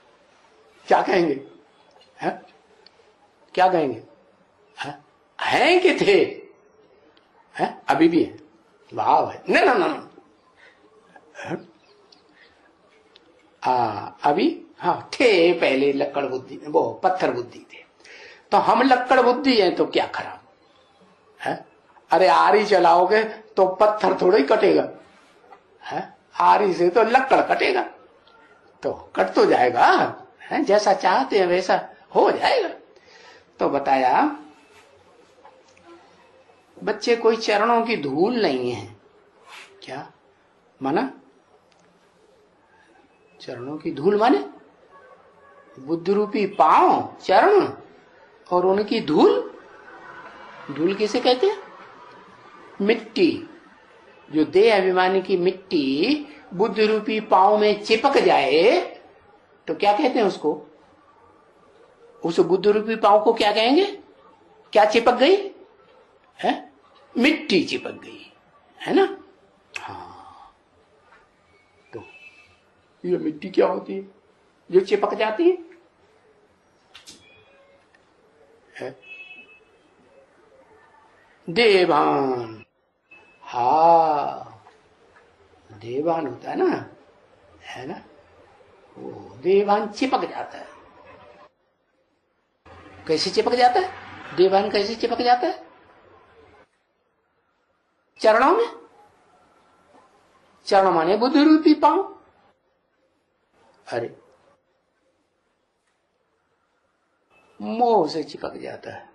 क्या कहेंगे? क्या कहेंगे? हैं कि थे? अभी भी है? वाह भाई, ना ना ना ना, अभी थे पहले लकड़ बुद्धि, वो पत्थर बुद्धि थे। तो हम लकड़ बुद्धि हैं तो क्या खराब है? अरे आरी चलाओगे तो पत्थर थोड़ा ही कटेगा, आरी से तो लकड़ कटेगा, तो कट तो जाएगा, है? जैसा चाहते हैं वैसा हो जाएगा। तो बताया बच्चे कोई चरणों की धूल नहीं है। क्या माना? चरणों की धूल माने बुद्ध रूपी पांव, चरण, और उनकी धूल, धूल किसे कहते हैं? मिट्टी। जो देह अभिमानी की मिट्टी बुद्धि रूपी पांव में चिपक जाए तो क्या कहते हैं उसको? उस बुद्ध रूपी पांव को क्या कहेंगे? क्या चिपक गई है? मिट्टी चिपक गई है ना। हाँ, तो ये मिट्टी क्या होती है जो चिपक जाती है? देवान। हाँ, देवान होता है ना, वो देवान चिपक जाता है। कैसे चिपक जाता है? देवान कैसे चिपक जाता है? चरणों में। चरण माने बुद्ध रूपी पांव। अरे मोह से चिपक जाता है।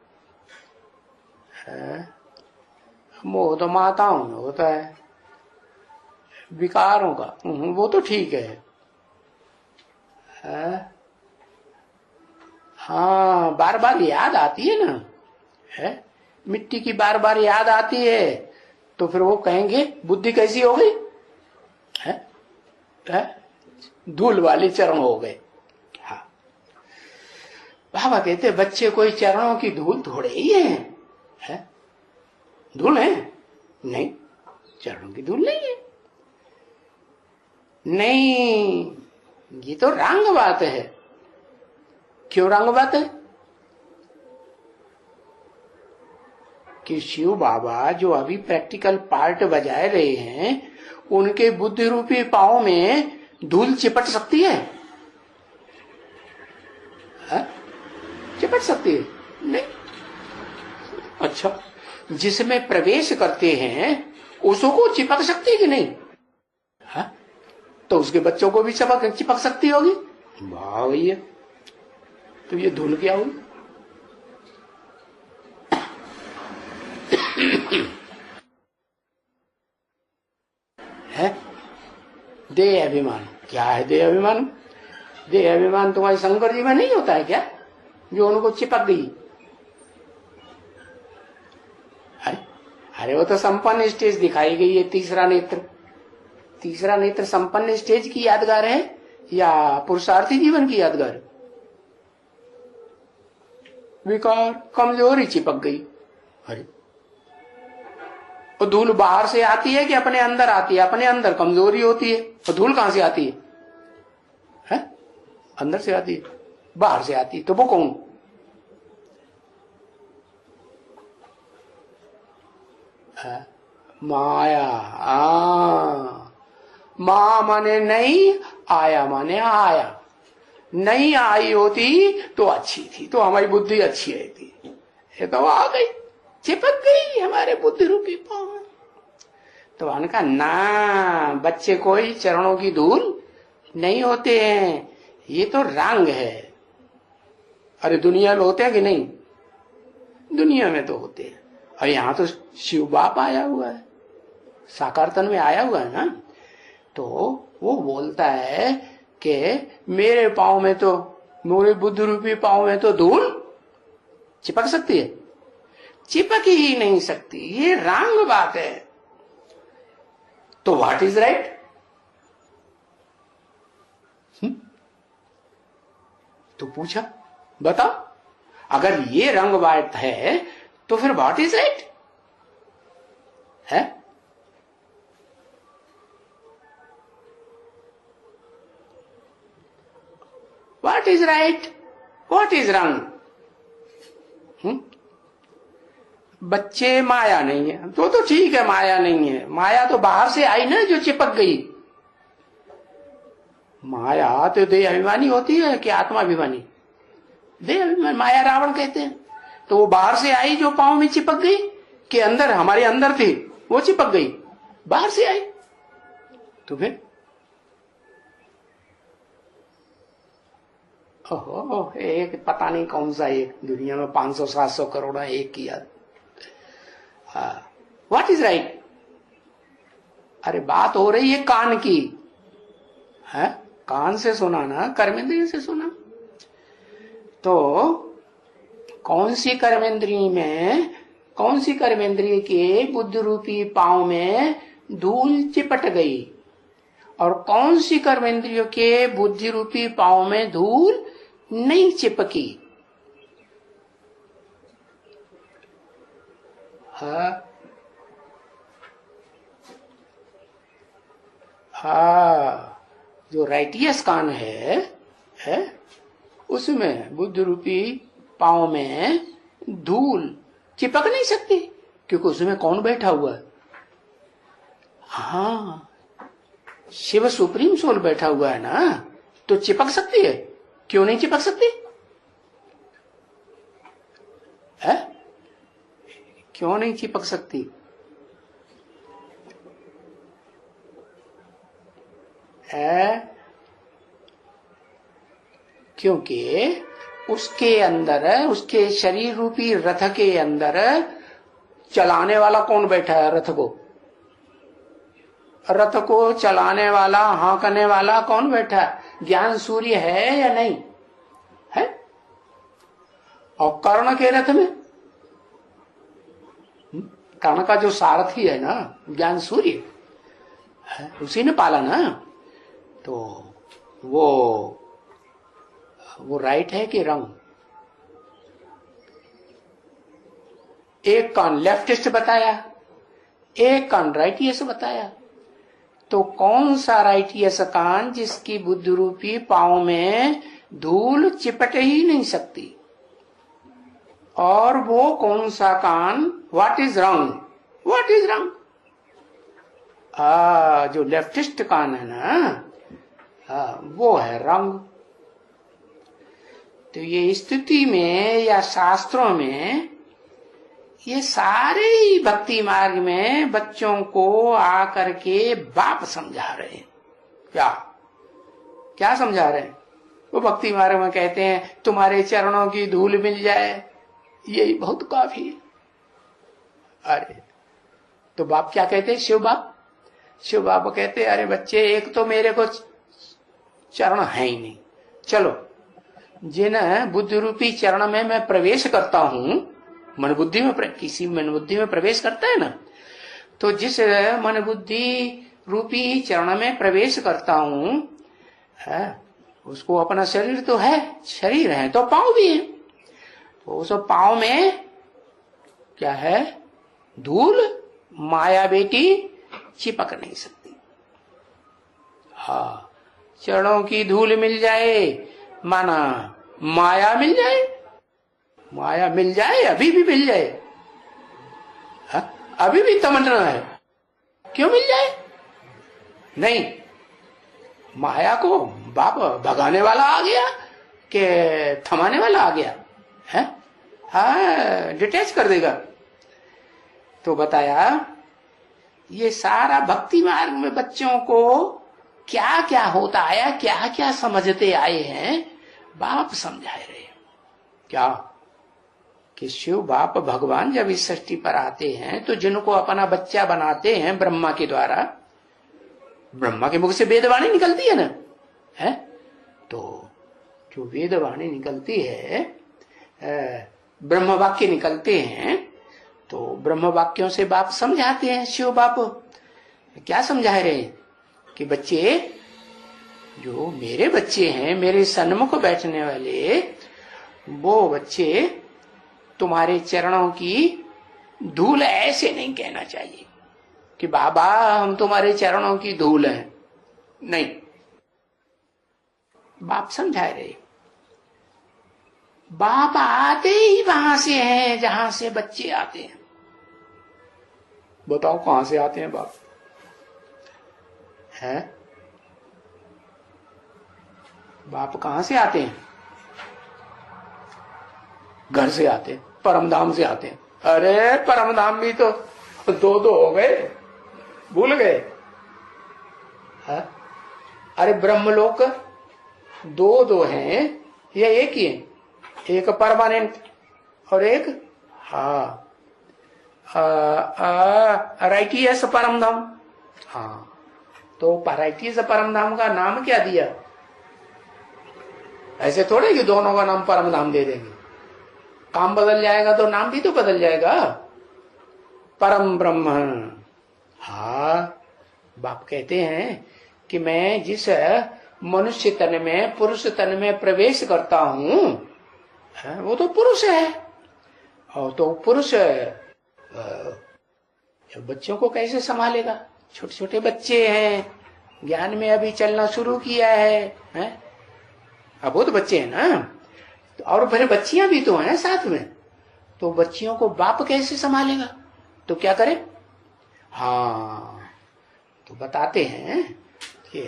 मोह तो माताओं में होता है, विकारों का, वो तो ठीक है। हाँ, बार बार याद आती है ना, है मिट्टी की बार बार याद आती है, तो फिर वो कहेंगे बुद्धि कैसी हो गई है? धूल वाले चरण हो गए। हाँ, बाबा कहते बच्चे कोई चरणों की धूल थोड़े ही है? धूल है? नहीं, चरणों की धूल नहीं है। नहीं, ये तो रंग बात है। क्यों रंग बात है? कि शिव बाबा जो अभी प्रैक्टिकल पार्ट बजाए रहे हैं, उनके बुद्धि रूपी पांव में धूल चिपट सकती है? चिपट सकती है? नहीं। अच्छा, जिसमें प्रवेश करते हैं उसको चिपक सकती है कि नहीं? हा? तो उसके बच्चों को भी चिपक सकती होगी। वाह भैया, तो ये धूल क्या हुई? है देह अभिमान। क्या है देह अभिमान? देह अभिमान तुम्हारे शंकर जी में नहीं होता है क्या, जो उनको चिपक गई? अरे वो तो संपन्न स्टेज दिखाई गई है। तीसरा नेत्र, तीसरा नेत्र संपन्न स्टेज की यादगार है या पुरुषार्थी जीवन की यादगार? विकार, कमजोरी चिपक गई। अरे वो धूल बाहर से आती है कि अपने अंदर आती है? अपने अंदर कमजोरी होती है। और धूल कहां से आती है? अंदर से आती है, बाहर से आती है। तो वो कौन? माया। मां माने नहीं, आया माने आया। नहीं आई होती तो अच्छी थी, तो हमारी बुद्धि अच्छी रहती। ये तो आ गई, चिपक गई हमारे बुद्धि रूपी पांव में। तो उनका ना, बच्चे कोई चरणों की धूल नहीं होते हैं, ये तो रंग है। अरे दुनिया में होते हैं कि नहीं? दुनिया में तो होते हैं। और यहां तो शिव बाप आया हुआ है, साकार तन में आया हुआ है ना। तो वो बोलता है कि मेरे पांव में तो, मेरे बुद्ध रूपी पांव में तो धूल चिपक सकती है? चिपक ही नहीं सकती। ये रंग बात है। तो व्हाट इज राइट? तो पूछा, बताओ, अगर ये रंग बात है तो फिर व्हाट इज राइट है? What is right, what is रंग? बच्चे माया नहीं है तो ठीक है, माया नहीं है। माया तो बाहर से आई ना, जो चिपक गई। माया तो देह अभिमानी होती है कि आत्मा अभिमानी? देह अभिमानी। माया रावण कहते हैं। तो वो बाहर से आई जो पांव में चिपक गई, कि अंदर, हमारे अंदर थी वो चिपक गई, बाहर से आई? तो फिर ओहो, एक पता नहीं कौन सा एक, दुनिया में 500-700 करोड़ है, एक की याद। What is right? अरे बात हो रही है कान की, है? कान से सुना ना, कर्मेंद्रिय से सुना। तो कौन सी कर्मेंद्रिय में, कौन सी कर्मेंद्रिय के बुद्धि रूपी पांव में धूल चिपट गई और कौन सी कर्मेंद्रियों के बुद्धि रूपी पांव में धूल नहीं चिपकी। जो राइटियस कान है उसमें बुद्धि रूपी पांव में धूल चिपक नहीं सकती, क्योंकि उसमें कौन बैठा हुआ है? हाँ, शिव सुप्रीम सोल बैठा हुआ है ना, तो चिपक सकती है। क्यों नहीं चिपक सकती है? क्यों नहीं चिपक सकती है? क्योंकि उसके अंदर, उसके शरीर रूपी रथ के अंदर चलाने वाला कौन बैठा है? रथ को, रथ को चलाने वाला, हाँकने वाला कौन बैठा है? ज्ञान सूर्य है या नहीं है? और कर्ण के रथ में, कर्ण का जो सारथी है ना, ज्ञान सूर्य है, उसी ने पाला ना। तो वो राइट है कि रंग? एक कान लेफ्टिस्ट बताया, एक कान राइटियस बताया। तो कौन सा राइटियस कान जिसकी बुद्धि रूपी पांव में धूल चिपट ही नहीं सकती? और वो कौन सा कान? व्हाट इज रंग? व्हाट इज रंग? जो लेफ्टिस्ट कान है ना, वो है रंग। तो ये स्थिति में या शास्त्रों में ये सारे ही भक्ति मार्ग में बच्चों को आकर के बाप समझा रहे हैं। क्या समझा रहे हैं? वो भक्ति मार्ग में कहते हैं तुम्हारे चरणों की धूल मिल जाए, यही बहुत काफी है। अरे तो बाप क्या कहते हैं? शिव बाप कहते हैं अरे बच्चे, एक तो मेरे को चरण है ही नहीं, चलो जिन बुद्धि रूपी चरण में मैं प्रवेश करता हूं, मन बुद्धि में, किसी मन बुद्धि में प्रवेश करता है ना, तो जिस मन बुद्धि रूपी चरण में प्रवेश करता हूं उसको अपना शरीर तो है, शरीर है तो पांव भी है, तो उस पांव में क्या है? धूल माया बेटी चिपक नहीं सकती। हाँ, चरणों की धूल मिल जाए माना माया मिल जाए, माया मिल जाए, अभी भी मिल जाए। अभी भी तमन्ना है, क्यों मिल जाए? नहीं, माया को बाप भगाने वाला आ गया कि थमाने वाला आ गया है? हाँ, डिटैच कर देगा। तो बताया ये सारा भक्ति मार्ग में बच्चों को क्या क्या होता आया, क्या क्या समझते आए हैं, बाप समझा रहे हैं। क्या कि शिव बाप भगवान जब इस सृष्टि पर आते हैं तो जिनको अपना बच्चा बनाते हैं ब्रह्मा के द्वारा, ब्रह्मा के मुख से वेदवाणी निकलती है ना, है? तो जो वेदवाणी निकलती है, ब्रह्म वाक्य निकलते हैं, तो ब्रह्म वाक्यों से बाप समझाते हैं। शिव बाप क्या समझा रहे हैं कि बच्चे, जो मेरे बच्चे हैं, मेरे सन्मुख बैठने वाले, वो बच्चे तुम्हारे चरणों की धूल ऐसे नहीं कहना चाहिए कि बाबा हम तुम्हारे चरणों की धूल हैं, नहीं। बाप समझा रहे, बाप आते ही वहां से हैं जहां से बच्चे आते हैं। बताओ कहां से आते हैं बाप? है बाप कहां से आते हैं? घर से आते हैं, परमधाम से आते हैं। अरे परमधाम भी तो दो दो हो गए, भूल गए? अरे ब्रह्मलोक दो दो हैं या एक ही है? एक परमानेंट और एक राइटियस परमधाम। हाँ, तो राइटियस परमधाम का नाम क्या दिया? ऐसे थोड़े कि दोनों का नाम परमधाम दे देंगे, काम बदल जाएगा तो नाम भी तो बदल जाएगा। परम ब्रह्म। हाँ, बाप कहते हैं कि मैं जिस मनुष्य तन में, पुरुष तन में प्रवेश करता हूं, वो तो पुरुष है। और तो पुरुष बच्चों को कैसे संभालेगा? छोटे छोटे बच्चे हैं, ज्ञान में अभी चलना शुरू किया है? अब वो तो बच्चे हैं ना, और फिर बच्चियां भी तो हैं साथ में, तो बच्चियों को बाप कैसे संभालेगा? तो क्या करे? हाँ, तो बताते हैं कि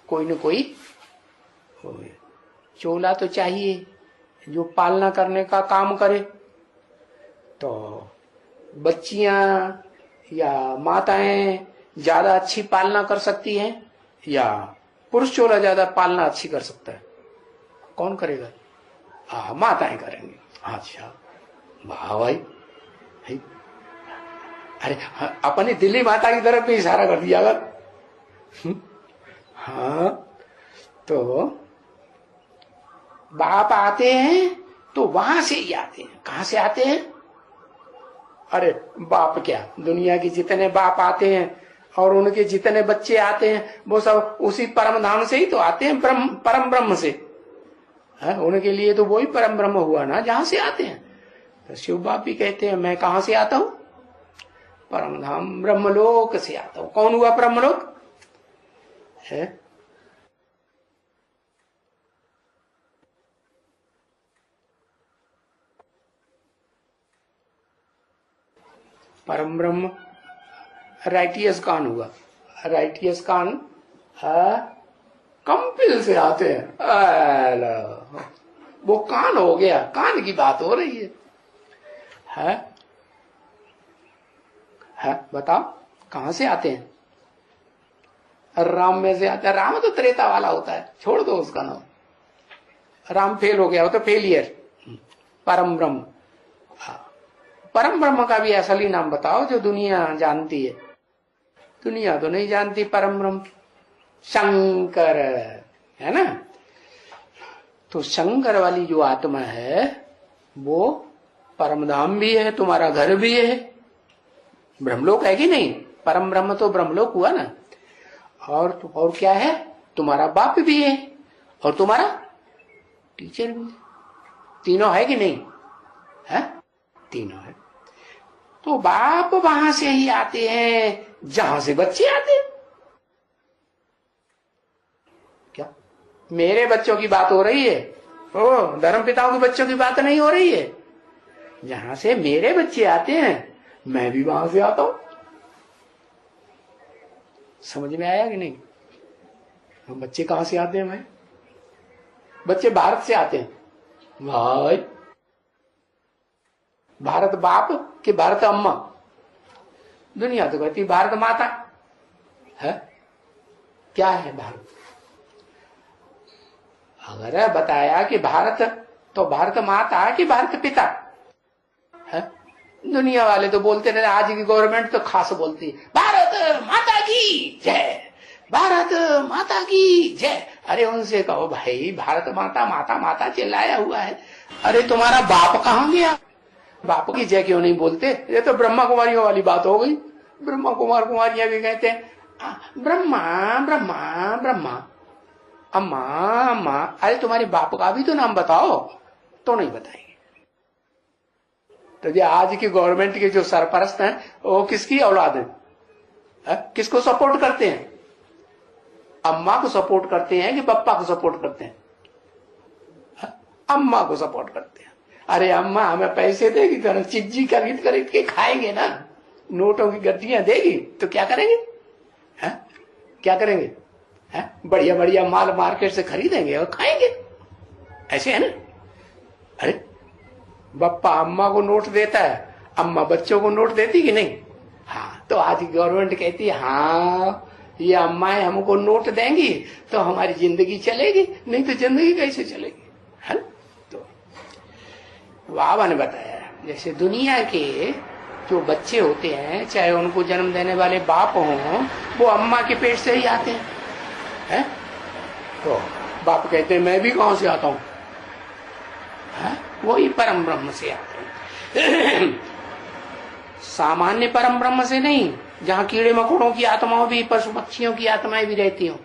कोई न कोई चोला तो चाहिए जो पालना करने का काम करे। तो बच्चियां या माताएं ज्यादा अच्छी पालना कर सकती हैं या पुरुष चोला ज्यादा पालना अच्छी कर सकता है? कौन करेगा? हाँ, माताएं करेंगे। अच्छा, वाह भाई। अरे अपनी दिल्ली माता की तरफ भी इशारा कर दिया अगर। हाँ, तो बाप आते हैं तो वहां से ही आते हैं। कहां से आते हैं? अरे बाप क्या, दुनिया के जितने बाप आते हैं और उनके जितने बच्चे आते हैं वो सब उसी परम धाम से ही तो आते हैं, परम ब्रह्म से। उनके लिए तो वही परम ब्रह्म हुआ ना जहां से आते हैं। तो शिव बाप भी कहते हैं मैं कहां से आता हूं? परम धाम ब्रह्मलोक से आता हूं। कौन हुआ ब्रह्मलोक? है परम ब्रह्म। राइटियस कान हुआ। राइटियस कान कंपिल से आते हैं। वो कान हो गया, कान की बात हो रही है? बताओ कहां से आते हैं? राम में से आते हैं। राम तो त्रेता वाला होता है, छोड़ दो उसका नाम। राम फेल हो गया, वो तो फेलियर। परम ब्रह्म। परम ब्रह्म का भी असली नाम बताओ जो दुनिया जानती है। दुनिया तो नहीं जानती परम ब्रह्म। शंकर है ना? तो शंकर वाली जो आत्मा है वो परम धाम भी है, तुम्हारा घर भी है, ब्रह्मलोक है कि नहीं? परम ब्रह्म तो ब्रह्मलोक हुआ ना। और क्या है? तुम्हारा बाप भी है और तुम्हारा टीचर भी। तीनों है कि नहीं? है, तीनों है। तो बाप वहां से ही आते हैं जहां से बच्चे आते हैं। क्या मेरे बच्चों की बात हो रही है? ओ, धर्म पिताओं के बच्चों की बात नहीं हो रही है। जहां से मेरे बच्चे आते हैं मैं भी वहां से आता हूं। समझ में आया कि नहीं? बच्चे कहां से आते हैं? मैं बच्चे भारत से आते हैं भाई। भारत बाप कि भारत अम्मा? दुनिया तो कहती भारत माता है। क्या है भारत? अगर बताया कि भारत, तो भारत माता कि भारत पिता है? दुनिया वाले तो बोलते रहे, आज की गवर्नमेंट तो खास बोलती है भारत माता की जय, भारत माता की जय। अरे उनसे कहो भाई भारत माता माता माता चिल्लाया हुआ है, अरे तुम्हारा बाप कहां गया? बाप की जय क्यों नहीं बोलते? ये तो ब्रह्मा कुमारियों वाली बात हो गई। ब्रह्मा कुमारियां भी कहते हैं ब्रह्मा ब्रह्मा ब्रह्मा, अम्मा अम्मा। अरे तुम्हारे बाप का भी तो नाम बताओ। तो नहीं बताएंगे। तो ये आज की गवर्नमेंट के जो सरपरस्त हैं वो किसकी औलाद है? किसको सपोर्ट करते हैं? अम्मा को सपोर्ट करते हैं कि पप्पा को सपोर्ट करते हैं? अम्मा को सपोर्ट करते हैं। अरे अम्मा हमें पैसे देगी तो हम चिज्जी खरीद खरीद के खाएंगे ना, नोटों की गड्डियां देगी तो क्या करेंगे? क्या करेंगे? बढ़िया बढ़िया माल मार्केट से खरीदेंगे और खाएंगे। ऐसे है ना? अरे बप्पा अम्मा को नोट देता है, अम्मा बच्चों को नोट देती कि नहीं? हाँ, तो आज गवर्नमेंट कहती है हाँ ये अम्माएं हमको नोट देंगी तो हमारी जिंदगी चलेगी, नहीं तो जिंदगी कैसे चलेगी? है ना? तो बाबा ने बताया जैसे दुनिया के जो बच्चे होते हैं, चाहे उनको जन्म देने वाले बाप हों, वो अम्मा के पेट से ही आते हैं। तो बाप कहते हैं मैं भी कहां से आता हूं? वही परम ब्रह्म से आते हैं। सामान्य परम ब्रह्म से नहीं, जहां कीड़े मकोड़ों की आत्माओं भी, पशु पक्षियों की आत्माएं भी रहती हो।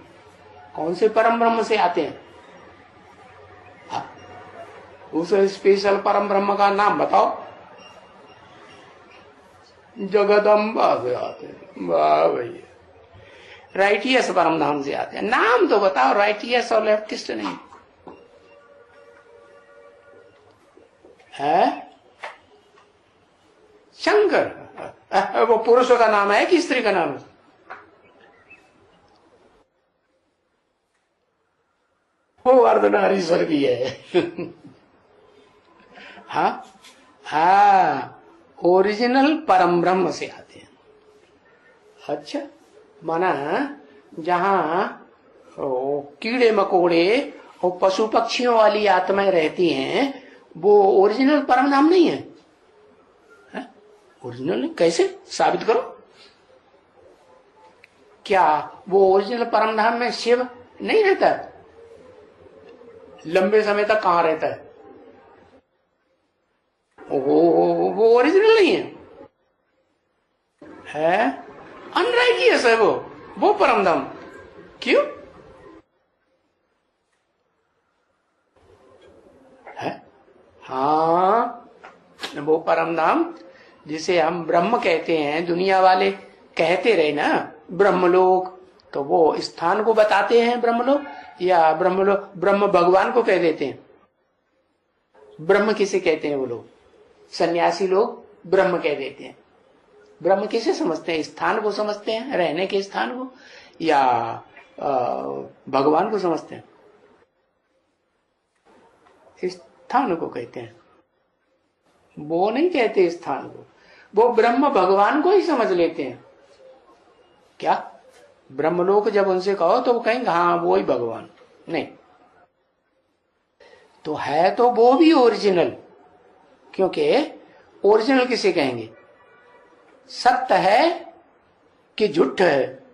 कौन से परम ब्रह्म से आते हैं? उस स्पेशल परम ब्रह्म का नाम बताओ। जगदम्बा से आते हैं। वाह भैया, राइटियस परम धाम से आते हैं। नाम तो बताओ, राइटियस और लेफ्टिस्ट नहीं है। शंकर, वो पुरुष का नाम है कि स्त्री का नाम है? वो अर्धनारीश्वर भी है। हाँ हाँ, ओरिजिनल परम ब्रह्म से आते हैं। अच्छा, माना जहां कीड़े मकोड़े और पशु पक्षियों वाली आत्माएं रहती हैं, वो ओरिजिनल परम धाम नहीं है? ओरिजिनल नहीं? कैसे साबित करो? क्या वो ओरिजिनल परम धाम में शिव नहीं रहता? लंबे समय तक कहां रहता है? वो ओरिजिनल नहीं है, अनराइटियस है वो परम धाम। क्यों है? हाँ, वो परम धाम जिसे हम ब्रह्म कहते हैं, दुनिया वाले कहते रहे ना ब्रह्मलोक, तो वो स्थान को बताते हैं ब्रह्मलोक, या ब्रह्मलोक ब्रह्म भगवान को कह देते हैं? ब्रह्म किसे कहते हैं? वो लोग सन्यासी लोग ब्रह्म कह देते हैं। ब्रह्म किसे समझते हैं? स्थान को समझते हैं, रहने के स्थान को, या भगवान को समझते हैं? स्थान को कहते हैं। वो नहीं कहते स्थान को, वो ब्रह्म भगवान को ही समझ लेते हैं। क्या ब्रह्मलोक जब उनसे कहो तो वो कहेंगे हाँ वो ही भगवान? नहीं, तो है तो वो भी ओरिजिनल, क्योंकि ओरिजिनल किसे कहेंगे? सत्य है कि झूठ है?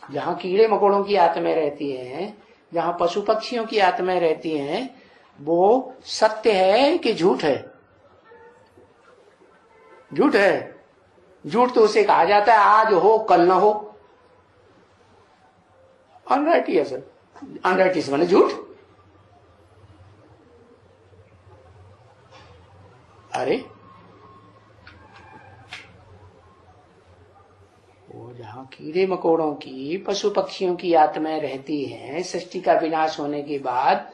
जहां कीड़े मकोड़ों की आत्माएं रहती हैं, जहां पशु पक्षियों की आत्माएं रहती हैं, वो सत्य है कि झूठ है? झूठ है। झूठ तो उसे कहा जाता है आज हो कल ना हो। अनराइटियस, अनराइटियस माने झूठ। अरे वो जहां कीड़े मकोड़ों की, पशु पक्षियों की आत्माएं रहती हैं, सृष्टि का विनाश होने के बाद,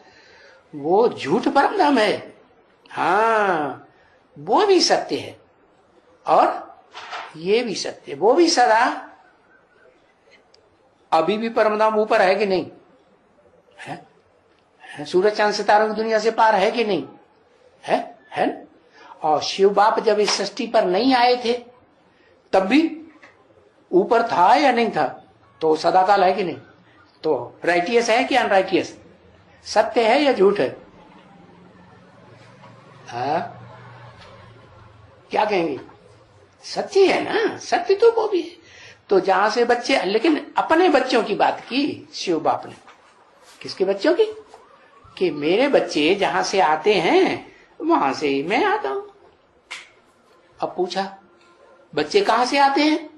वो झूठ परम धाम है। हाँ, वो भी सत्य है और ये भी सत्य, वो भी सदा। अभी भी परम धाम ऊपर है कि नहीं है? सूरज चांद सितारों की दुनिया से पार है कि नहीं है? और शिव बाप जब इस सृष्टि पर नहीं आए थे तब भी ऊपर था या नहीं था? तो सदाकाल है कि नहीं? तो राइटियस है कि अनराइटियस? सत्य है या झूठ है? क्या कहेंगे? सत्य है ना, सत्य तो वो भी है। तो जहां से बच्चे, लेकिन अपने बच्चों की बात की शिव बाप ने। किसके बच्चों की? कि मेरे बच्चे जहां से आते हैं वहां से ही मैं आता हूं। अब पूछा बच्चे कहां से आते हैं?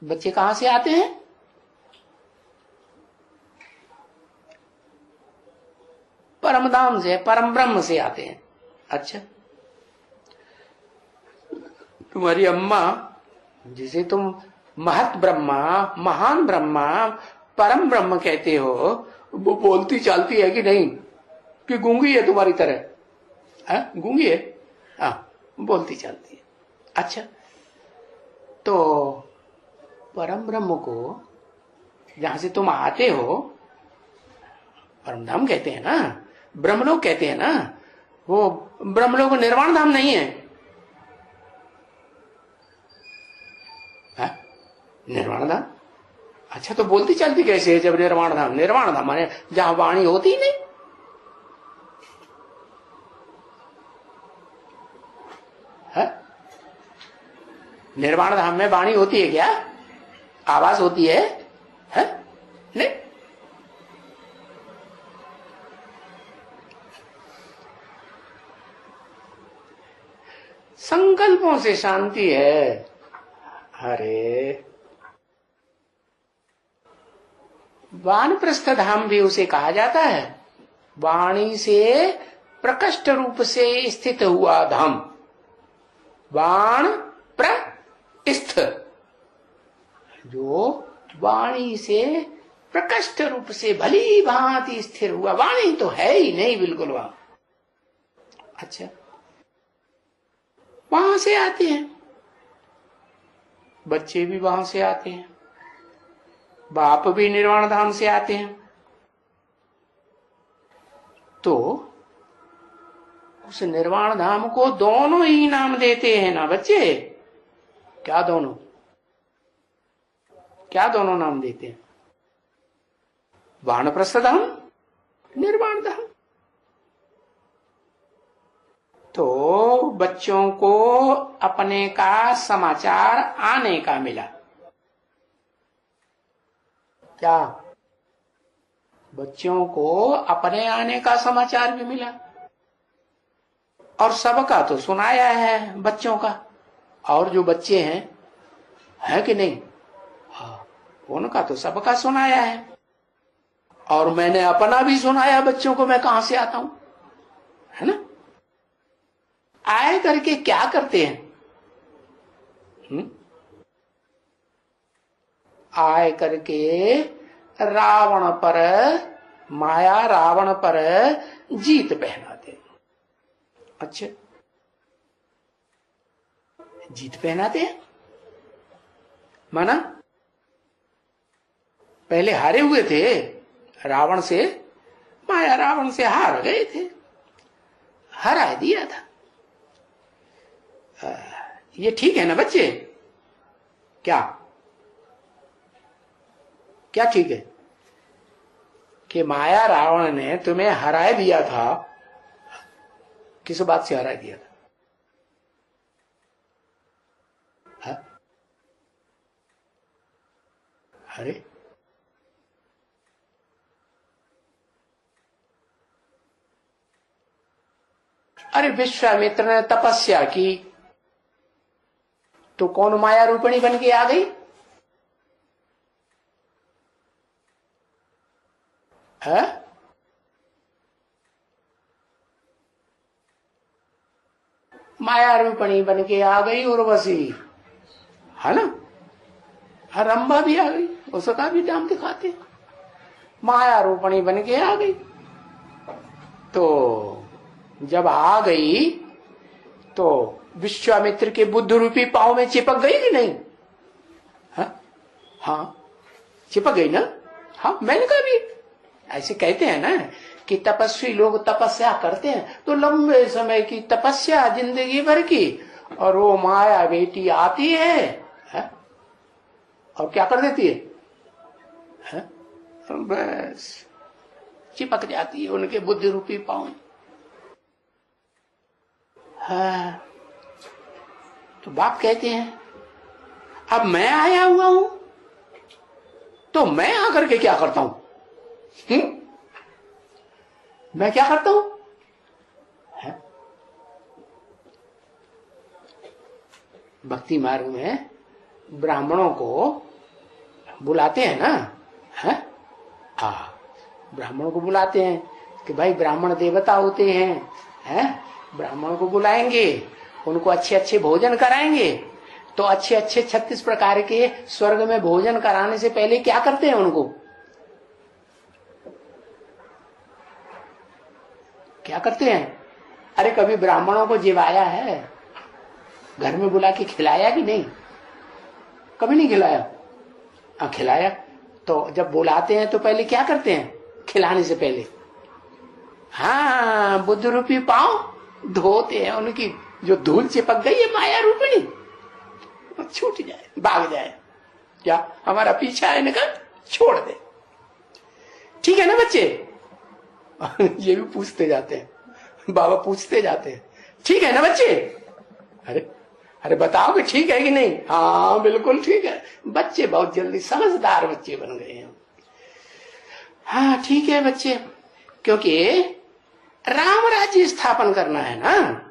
बच्चे कहां से आते हैं? परम धाम से, परम ब्रह्म से आते हैं। अच्छा, तुम्हारी अम्मा जिसे तुम महत ब्रह्मा, महान ब्रह्मा, परम ब्रह्म कहते हो, वो बोलती चालती है कि नहीं? कि गूंगी है तुम्हारी तरह? गूंगी है? हाँ, बोलती चालती है। अच्छा, तो परम ब्रह्म को जहां से तुम आते हो परम धाम कहते हैं ना, ब्रह्मलोक कहते हैं ना। वो ब्रह्मलोक निर्वाण धाम नहीं है? निर्वाण धाम? अच्छा, तो बोलती चलती कैसे है जब निर्वाण धाम? निर्वाण धाम माने जहां वाणी होती ही नहीं है? निर्वाण धाम में वाणी होती है क्या? आवाज होती है? नहीं। संकल्पों से शांति है। अरे वानप्रस्थ धाम भी उसे कहा जाता है। वाणी से प्रकष्ट रूप से स्थित हुआ धाम, वाण प्रस्थ, जो वाणी से प्रकष्ट रूप से भली भांति स्थिर हुआ। वाणी तो है ही नहीं बिल्कुल वहां। अच्छा, वहां से आते हैं बच्चे भी, वहां से आते हैं, बाप भी निर्वाण धाम से आते हैं। तो उस निर्वाण धाम को दोनों ही नाम देते हैं ना बच्चे? क्या दोनों? क्या दोनों नाम देते हैं? वानप्रस्थ धाम, निर्वाण धाम। तो बच्चों को अपने का समाचार आने का मिला। क्या? बच्चों को अपने आने का समाचार भी मिला, और सबका तो सुनाया है बच्चों का। और जो बच्चे हैं कि नहीं, हाँ, उनका तो सबका सुनाया है। और मैंने अपना भी सुनाया बच्चों को, मैं कहां से आता हूं, है ना? आए करके क्या करते हैं? आए करके रावण पर, माया रावण पर जीत पहनाते। अच्छा, जीत पहनाते हैं माना पहले हारे हुए थे रावण से, माया रावण से हार गए थे, हरा दिया था। ये ठीक है ना बच्चे? क्या क्या ठीक है कि माया रावण ने तुम्हें हरा दिया था? किस बात से हरा दिया था? अरे अरे विश्वामित्र ने तपस्या की तो कौन माया रूपिणी बन के आ गई? है? माया रूपिणी बन के आ गई उर्वशी, है ना? रंभा भी आ गई, उसका भी नाम दिखाते। माया रूपिणी बन के आ गई। तो जब आ गई तो विश्वामित्र के बुद्ध रूपी पांव में चिपक गई कि नहीं? हाँ, चिपक गई ना? हाँ, मैंने कहा भी ऐसे कहते हैं ना कि तपस्वी लोग तपस्या करते हैं तो लंबे समय की तपस्या जिंदगी भर की, और वो माया बेटी आती है और क्या कर देती है? बस चिपक जाती है उनके बुद्धि रूपी पांव। हाँ, तो बाप कहते हैं अब मैं आया हुआ हूं तो मैं आकर के क्या करता हूं? मैं क्या करता हूं? भक्ति मार्ग में ब्राह्मणों को बुलाते हैं ना, ब्राह्मणों को बुलाते हैं कि भाई ब्राह्मण देवता होते हैं, ब्राह्मणों को बुलाएंगे, उनको अच्छे अच्छे भोजन कराएंगे। तो अच्छे अच्छे 36 प्रकार के स्वर्ग में भोजन कराने से पहले क्या करते हैं उनको? क्या करते हैं? अरे कभी ब्राह्मणों को जिवाया है? घर में बुला के खिलाया कि नहीं? कभी नहीं खिलाया? खिलाया। तो जब बुलाते हैं तो पहले क्या करते हैं? खिलाने से पहले हाँ, बुद्ध रूपी पांव धोते हैं, उनकी जो धूल चिपक गई है माया रूपिणी छूट जाए, भाग जाए। क्या हमारा पीछा है इनका? छोड़ दे। ठीक है ना बच्चे? ये भी पूछते जाते हैं, बाबा पूछते जाते हैं, ठीक है ना बच्चे? अरे अरे बताओ कि ठीक है कि नहीं? हाँ बिल्कुल ठीक है। बच्चे बहुत जल्दी समझदार बच्चे बन गए हैं। हाँ ठीक है बच्चे, क्योंकि राम राज्य स्थापन करना है ना।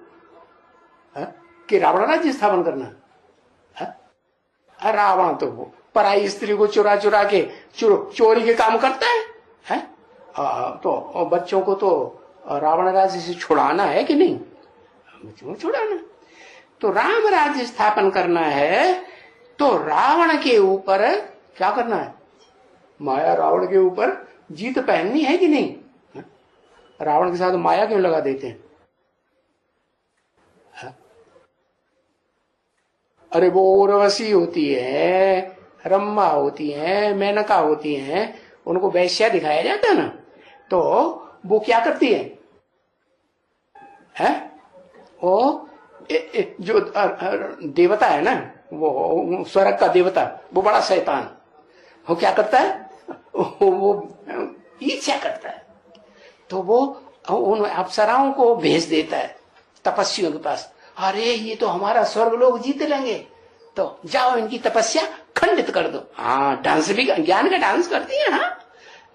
कि रावण राज्य स्थापन करना? रावण तो पराई स्त्री को चुरा चुरा के चोरी के काम करता है? तो बच्चों को तो रावण राज्य से छुड़ाना है कि नहीं? बच्चों को छुड़ाना। तो राम राज्य स्थापन करना है तो रावण के ऊपर क्या करना है? माया रावण के ऊपर जीत पहननी है कि नहीं? रावण के साथ माया क्यों लगा देते हैं? अरे वो उर्वशी होती है, रम्मा होती है, मेनका होती है, उनको वैश्या दिखाया जाता है ना, तो वो क्या करती है? वो जो देवता है ना, वो स्वर्ग का देवता, वो बड़ा शैतान, वो क्या करता है? वो ईर्ष्या करता है, तो वो उन अप्सराओं को भेज देता है तपस्वियों के पास। अरे ये तो हमारा स्वर्ग लोग जीत लेंगे, तो जाओ इनकी तपस्या खंडित कर दो। हाँ डांस भी, ज्ञान का डांस करती है। हाँ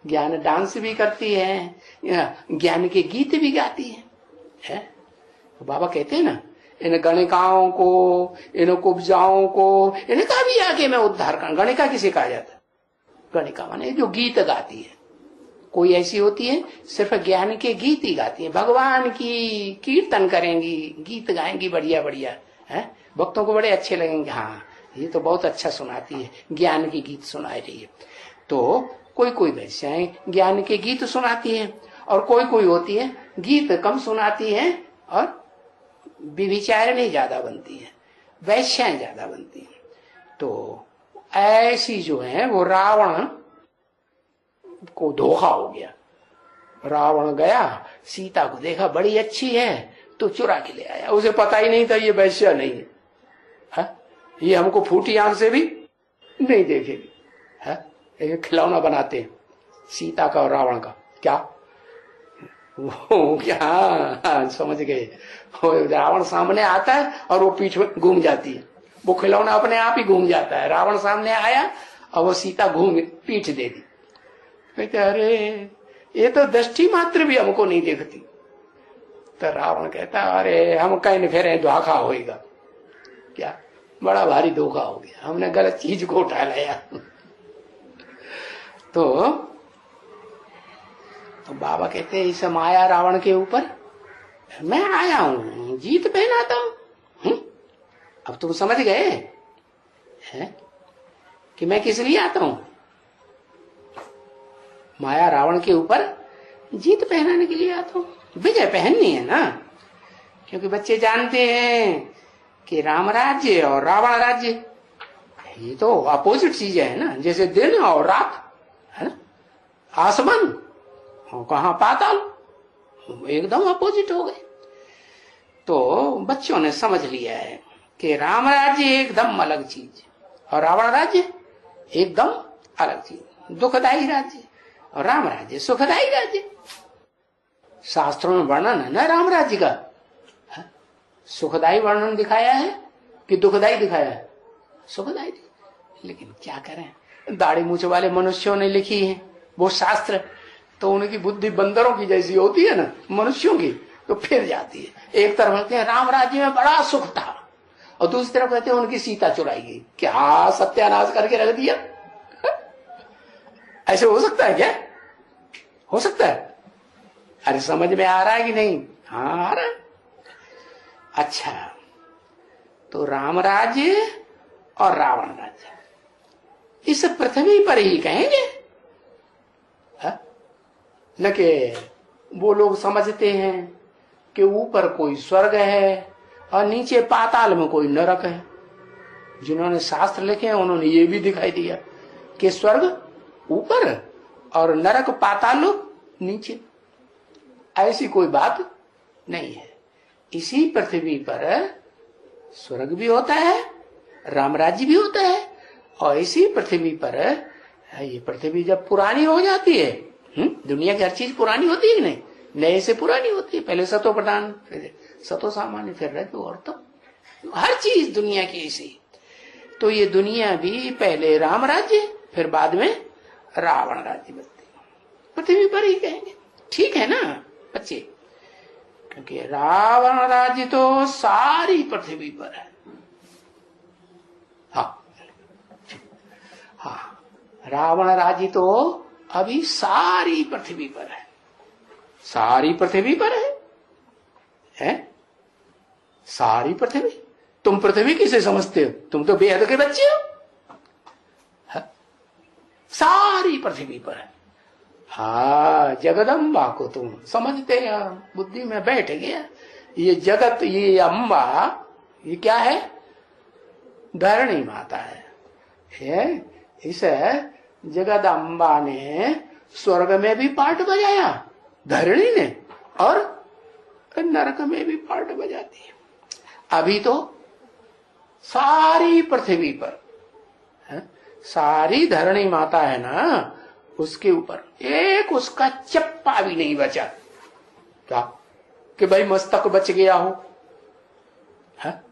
ज्ञान डांस भी करती है, ज्ञान के गीत भी गाती है? तो बाबा कहते हैं ना, इन गणिकाओं को, इन कुब्जाओं को, इनका भी आगे मैं उद्धार कर। गणिका किसे कहा जाता है? गणिका माने जो गीत गाती है। कोई ऐसी होती है सिर्फ ज्ञान के गीत ही गाती है, भगवान की कीर्तन करेंगी, गीत गाएंगी बढ़िया बढ़िया है, भक्तों को बड़े अच्छे लगेंगे। हाँ ये तो बहुत अच्छा सुनाती है, ज्ञान के गीत सुना रही है। तो कोई कोई वैश्याएं ज्ञान के गीत सुनाती है, और कोई कोई होती है गीत कम सुनाती है और विचारणी ज्यादा बनती है, वैश्याएं ज्यादा बनती है। तो ऐसी जो है वो रावण को धोखा हो गया। रावण गया, सीता को देखा बड़ी अच्छी है तो चुरा के ले आया। उसे पता ही नहीं था ये वैश्या नहीं है, ये हमको फूटी आंख से भी नहीं देखेगी। ये खिलौना बनाते हैं सीता का और रावण का। क्या वो क्या? हाँ, समझ गए। रावण सामने आता है और वो पीठ में घूम जाती है, वो खिलौना अपने आप ही घूम जाता है। रावण सामने आया और वो सीता घूम पीठ दे दी। कहते अरे ये तो दृष्टि मात्र भी हमको नहीं देखती। तो रावण कहता अरे हम कहीं फिर धोखा होएगा। क्या बड़ा भारी धोखा हो गया, हमने गलत चीज को उठा लिया। तो बाबा कहते हैं इस माया रावण के ऊपर मैं आया हूं, जीत पहनाता हूं। अब तुम समझ गए हैं कि मैं किस लिए आता हूं? माया रावण के ऊपर जीत पहनाने के लिए आता हूं, विजय पहननी है ना। क्योंकि बच्चे जानते हैं कि राम राज्य और रावण राज्य ये तो अपोजिट चीजें है ना, जैसे दिन और रात है ना, आसमान और कहां पाताल, एकदम अपोजिट हो गए। तो बच्चों ने समझ लिया है कि राम राज्य एकदम अलग चीज और रावण राज्य एकदम अलग चीज, दुखदायी राज्य, और राम राज्य सुखदायी राज्य। शास्त्रों में वर्णन है ना राम राज्य का, सुखदायी वर्णन दिखाया है कि दुखदायी दिखाया है? सुखदायी। लेकिन क्या करें, दाढ़ी मूछ वाले मनुष्यों ने लिखी है वो शास्त्र, तो उनकी बुद्धि बंदरों की जैसी होती है ना मनुष्यों की, तो फिर जाती है। एक तरफ कहते हैं राम राज्य में बड़ा सुख था, और दूसरी तरफ कहते हैं उनकी सीता चुराई गई। क्या सत्यानाश करके रख दिया। ऐसे हो सकता है क्या? हो सकता है? अरे समझ में आ रहा है कि नहीं? हाँ आ रहा है। अच्छा, तो राम राज्य और रावण राज्य इस पृथ्वी पर ही कहेंगे, न कि वो लोग समझते हैं कि ऊपर कोई स्वर्ग है और नीचे पाताल में कोई नरक है। जिन्होंने शास्त्र लिखे हैं उन्होंने ये भी दिखाई दिया कि स्वर्ग ऊपर और नरक पाताल नीचे। ऐसी कोई बात नहीं है। इसी पृथ्वी पर स्वर्ग भी होता है, राम राज्य भी होता है, और इसी पृथ्वी पर ये पृथ्वी जब पुरानी हो जाती है, दुनिया की हर चीज पुरानी होती है कि नहीं, नए से पुरानी होती है। पहले सतो प्रधान, फिर सतो सामान्य, फिर रजो और तम। हर चीज दुनिया की ऐसी। तो ये दुनिया भी पहले राम राज्य, फिर बाद में रावण राज्य बनती, पृथ्वी पर ही कहेंगे। ठीक है ना बच्चे, क्योंकि रावण राज्य तो सारी पृथ्वी पर है। हाँ हाँ, रावण राज्य तो अभी सारी पृथ्वी पर है, सारी पृथ्वी पर है? सारी पृथ्वी। तुम पृथ्वी किसे समझते हो? तुम तो बेहद के बच्चे हो। सारी पृथ्वी पर है। हाँ, जगदम्बा को तुम समझते यार, बुद्धि में बैठ गया। ये जगत, ये अम्बा, ये क्या है? धरणी माता है। इस जगदम्बा ने स्वर्ग में भी पार्ट बजाया धरणी ने, और नरक में भी पार्ट बजाती है। अभी तो सारी पृथ्वी पर है, सारी धरणी माता है ना, उसके ऊपर एक उसका चप्पा भी नहीं बचा। क्या कि भाई मस्तक बच गया हो? है?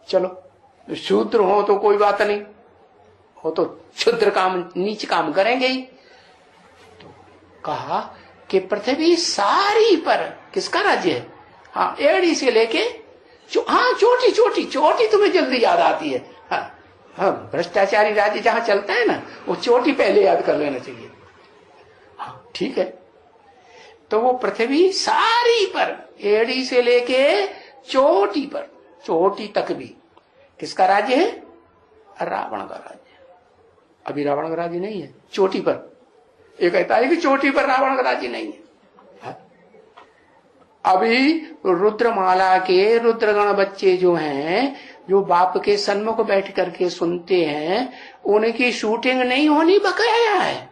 चलो शूद्र हो तो कोई बात नहीं, हो तो क्षुद्र काम, नीच काम करेंगे ही। तो कहा कि पृथ्वी सारी पर किसका राज्य है? हाँ, एड़ी से लेके हाँ, चोटी चोटी चोटी तुम्हें जल्दी याद आती है। हाँ, भ्रष्टाचारी राज्य जहां चलता है ना, वो चोटी पहले याद कर लेना चाहिए। हाँ ठीक है। तो वो पृथ्वी सारी पर, एड़ी से लेके चोटी पर, चोटी तक भी किसका राज्य है? रावण का राज्य। अभी रावण का राज्य नहीं है चोटी पर। ये कहता है कि चोटी पर रावण का राज्य नहीं है। अभी रुद्रमाला के रुद्रगण बच्चे जो हैं, जो बाप के सन्मुख बैठ करके सुनते हैं, उनकी शूटिंग नहीं होनी बकाया है।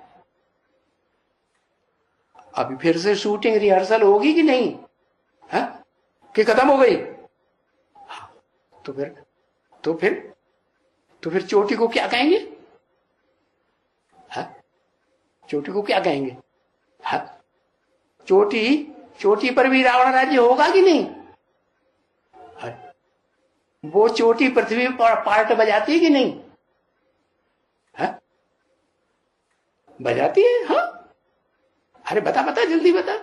अभी फिर से शूटिंग रिहर्सल होगी कि नहीं? है कि खत्म हो गई? तो फिर चोटी को क्या कहेंगे? है? चोटी को क्या कहेंगे? है? चोटी पर भी रावण राज्य होगा कि नहीं? वो चोटी पृथ्वी पर पार्ट बजाती है कि नहीं? है? बजाती है। हाँ, अरे बता जल्दी बता।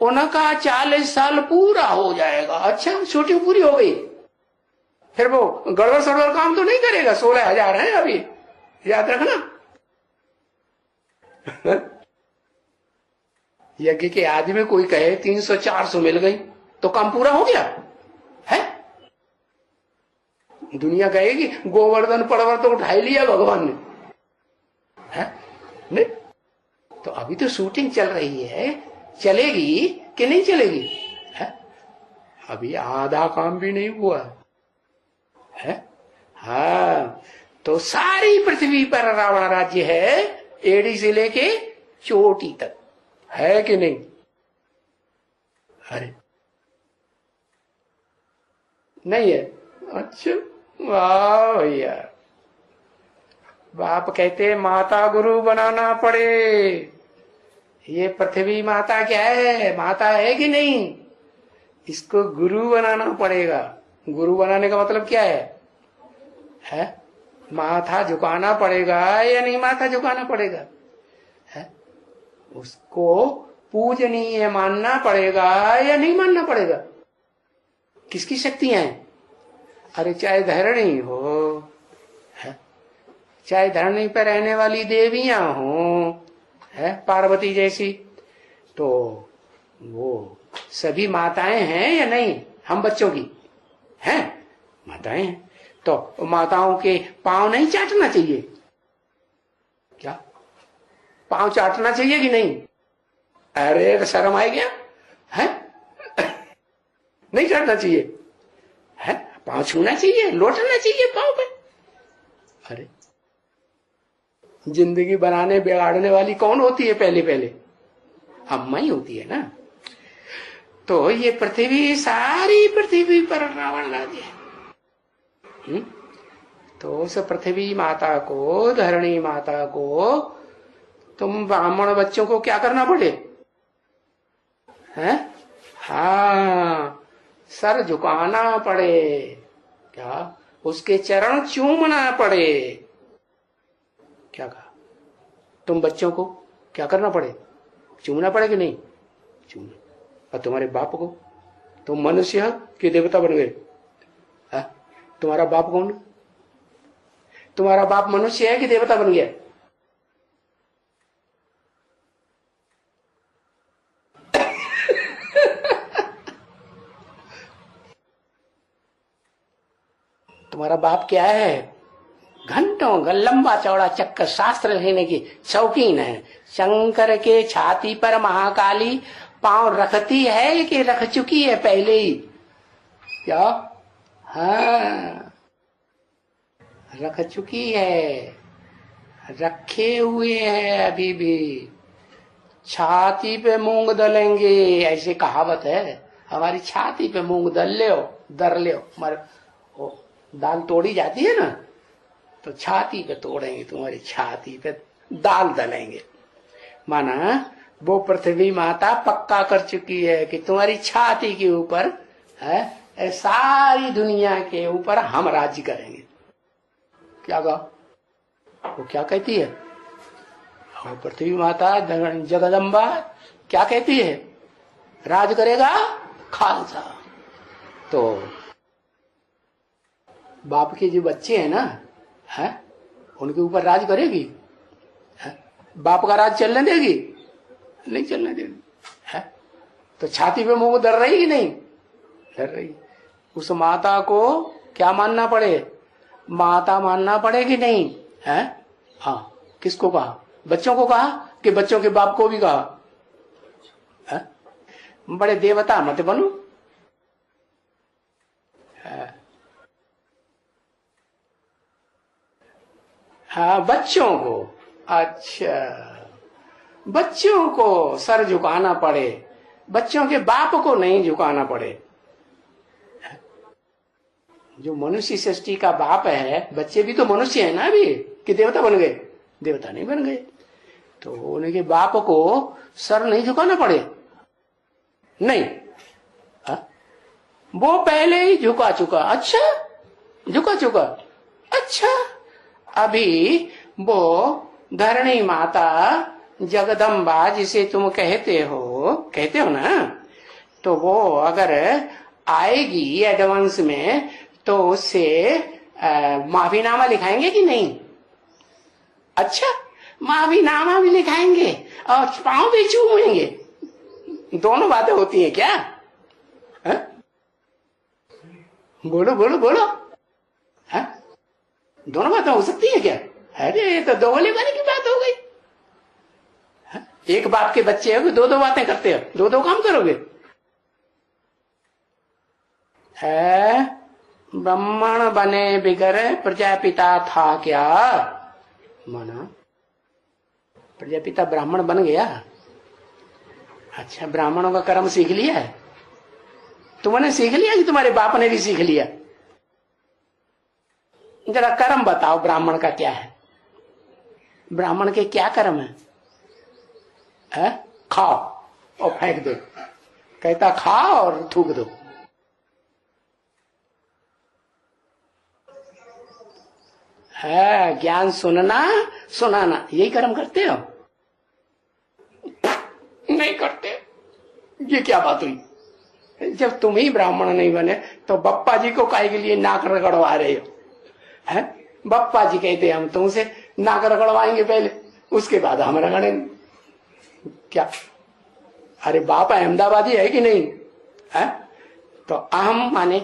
उनका 40 साल पूरा हो जाएगा। अच्छा, शूटिंग पूरी हो गई, फिर वो गड़बड़ सड़बड़ काम तो नहीं करेगा। 16,000 है अभी, याद रखना। यज्ञ के आदि में कोई कहे 300-400 मिल गई तो काम पूरा हो गया है। दुनिया कहेगी गोवर्धन पर्वत तो उठा लिया भगवान ने, है नहीं? तो अभी तो शूटिंग चल रही है, चलेगी कि नहीं चलेगी? है? अभी आधा काम भी नहीं हुआ है। हाँ, तो सारी पृथ्वी पर रावण राज्य है, एड़ी से लेके चोटी तक, है कि नहीं? अरे नहीं है? अच्छा, वाह भैया। बाप कहते माता गुरु बनाना पड़े। ये पृथ्वी माता क्या है? माता है कि नहीं? इसको गुरु बनाना पड़ेगा। गुरु बनाने का मतलब क्या है? माथा झुकाना पड़ेगा या नहीं माथा झुकाना पड़ेगा? है? उसको पूजनीय मानना पड़ेगा या नहीं मानना पड़ेगा? किसकी शक्तियां हैं? अरे चाहे धरणी हो, है? चाहे धरणी पर रहने वाली देवियां हो, है पार्वती जैसी, तो वो सभी माताएं हैं या नहीं? हम बच्चों की हैं, माताएं हैं। तो माताओं के पांव नहीं चाटना चाहिए क्या? पांव चाटना चाहिए कि नहीं? अरे शर्म आ गया है? नहीं चाटना चाहिए है? पांव छूना चाहिए, लौटना चाहिए पांव पे। अरे जिंदगी बनाने बिगाड़ने वाली कौन होती है? पहले अम्मा ही होती है ना। तो ये पृथ्वी, सारी पृथ्वी पर रावण राज्य है। तो उस पृथ्वी माता को, धरणी माता को तुम ब्राह्मण बच्चों को क्या करना पड़े? हैं? हाँ, सर झुकाना पड़े, क्या उसके चरण चूमना पड़े। क्या कहा? तुम बच्चों को क्या करना पड़े? चूमना पड़े कि नहीं? चूमना। और तुम्हारे बाप को, तुम मनुष्य कि देवता बन गए? तुम्हारा बाप कौन? तुम्हारा बाप मनुष्य है कि देवता बन गया? तुम्हारा बाप क्या है? घंटों लंबा चौड़ा चक्कर शास्त्र लेने की शौकीन है। शंकर के छाती पर महाकाली पांव रखती है कि रख चुकी है पहले ही? क्या? हाँ, रख चुकी है, रखे हुए हैं अभी भी। छाती पे मूंग दलेंगे, ऐसे कहावत है। हमारी छाती पे मूंग दल ले दाल तोड़ी जाती है ना, तो छाती पे तोड़ेंगे, तुम्हारी छाती पे दाल दलेंगे। माना वो पृथ्वी माता पक्का कर चुकी है कि तुम्हारी छाती के ऊपर है, सारी दुनिया के ऊपर हम राज्य करेंगे। क्या कहा? वो क्या कहती है? पृथ्वी माता जगदम्बा क्या कहती है? राज करेगा खालसा। तो बाप के जो बच्चे हैं ना, है, उनके ऊपर राज करेगी? है? बाप का राज चलने देगी? नहीं चलने देगी। है? तो छाती पे मुंह डर रही कि नहीं? डर रही। उस माता को क्या मानना पड़े? माता मानना पड़े कि नहीं? है? हाँ। किसको कहा? बच्चों को कहा कि बच्चों के बाप को भी कहा? है? बड़े देवता मत बनो। हाँ, बच्चों को। अच्छा, बच्चों को सर झुकाना पड़े, बच्चों के बाप को नहीं झुकाना पड़े। जो मनुष्य सृष्टि का बाप है, बच्चे भी तो मनुष्य है ना अभी, कि देवता बन गए? देवता नहीं बन गए। तो उनके बाप को सर नहीं झुकाना पड़े? नहीं। हा? वो पहले ही झुका चुका। अच्छा, झुका चुका। अच्छा, अभी वो धरणी माता जगदम्बा जिसे तुम कहते हो ना, तो वो अगर आएगी एडवांस में तो उससे माफीनामा लिखाएंगे कि नहीं? अच्छा, माफीनामा भी लिखाएंगे और पांव भी चूमेंगे। दोनों बातें होती हैं क्या? है? बोलो बोलो बोलो। है? दोनों बातें हो सकती है क्या? अरे ये तो दोगले वाले की बात हो गई। है? एक बाप के बच्चे हो, दो दो बातें करते हो, दो दो काम करोगे? है? ब्राह्मण बने बिगर प्रजापिता था क्या? माना प्रजापिता ब्राह्मण बन गया। अच्छा, ब्राह्मणों का कर्म सीख लिया है? तुमने सीख लिया कि तुम्हारे बाप ने भी सीख लिया? जरा कर्म बताओ ब्राह्मण का क्या है? ब्राह्मण के क्या कर्म है? खाओ और फेंक दो। कहता खाओ और थूक दो। है ज्ञान सुनना सुनाना, यही कर्म करते हो? नहीं करते। ये क्या बात हुई? जब तुम ही ब्राह्मण नहीं बने तो बप्पा जी को काहे के लिए नाक रगड़वा रहे हो? है? बप्पा जी कहते हम तुमसे नाक रगड़वाएंगे पहले, उसके बाद हम रगड़ेंगे। क्या? अरे बाप अहमदाबादी है कि नहीं? है? तो अहम माने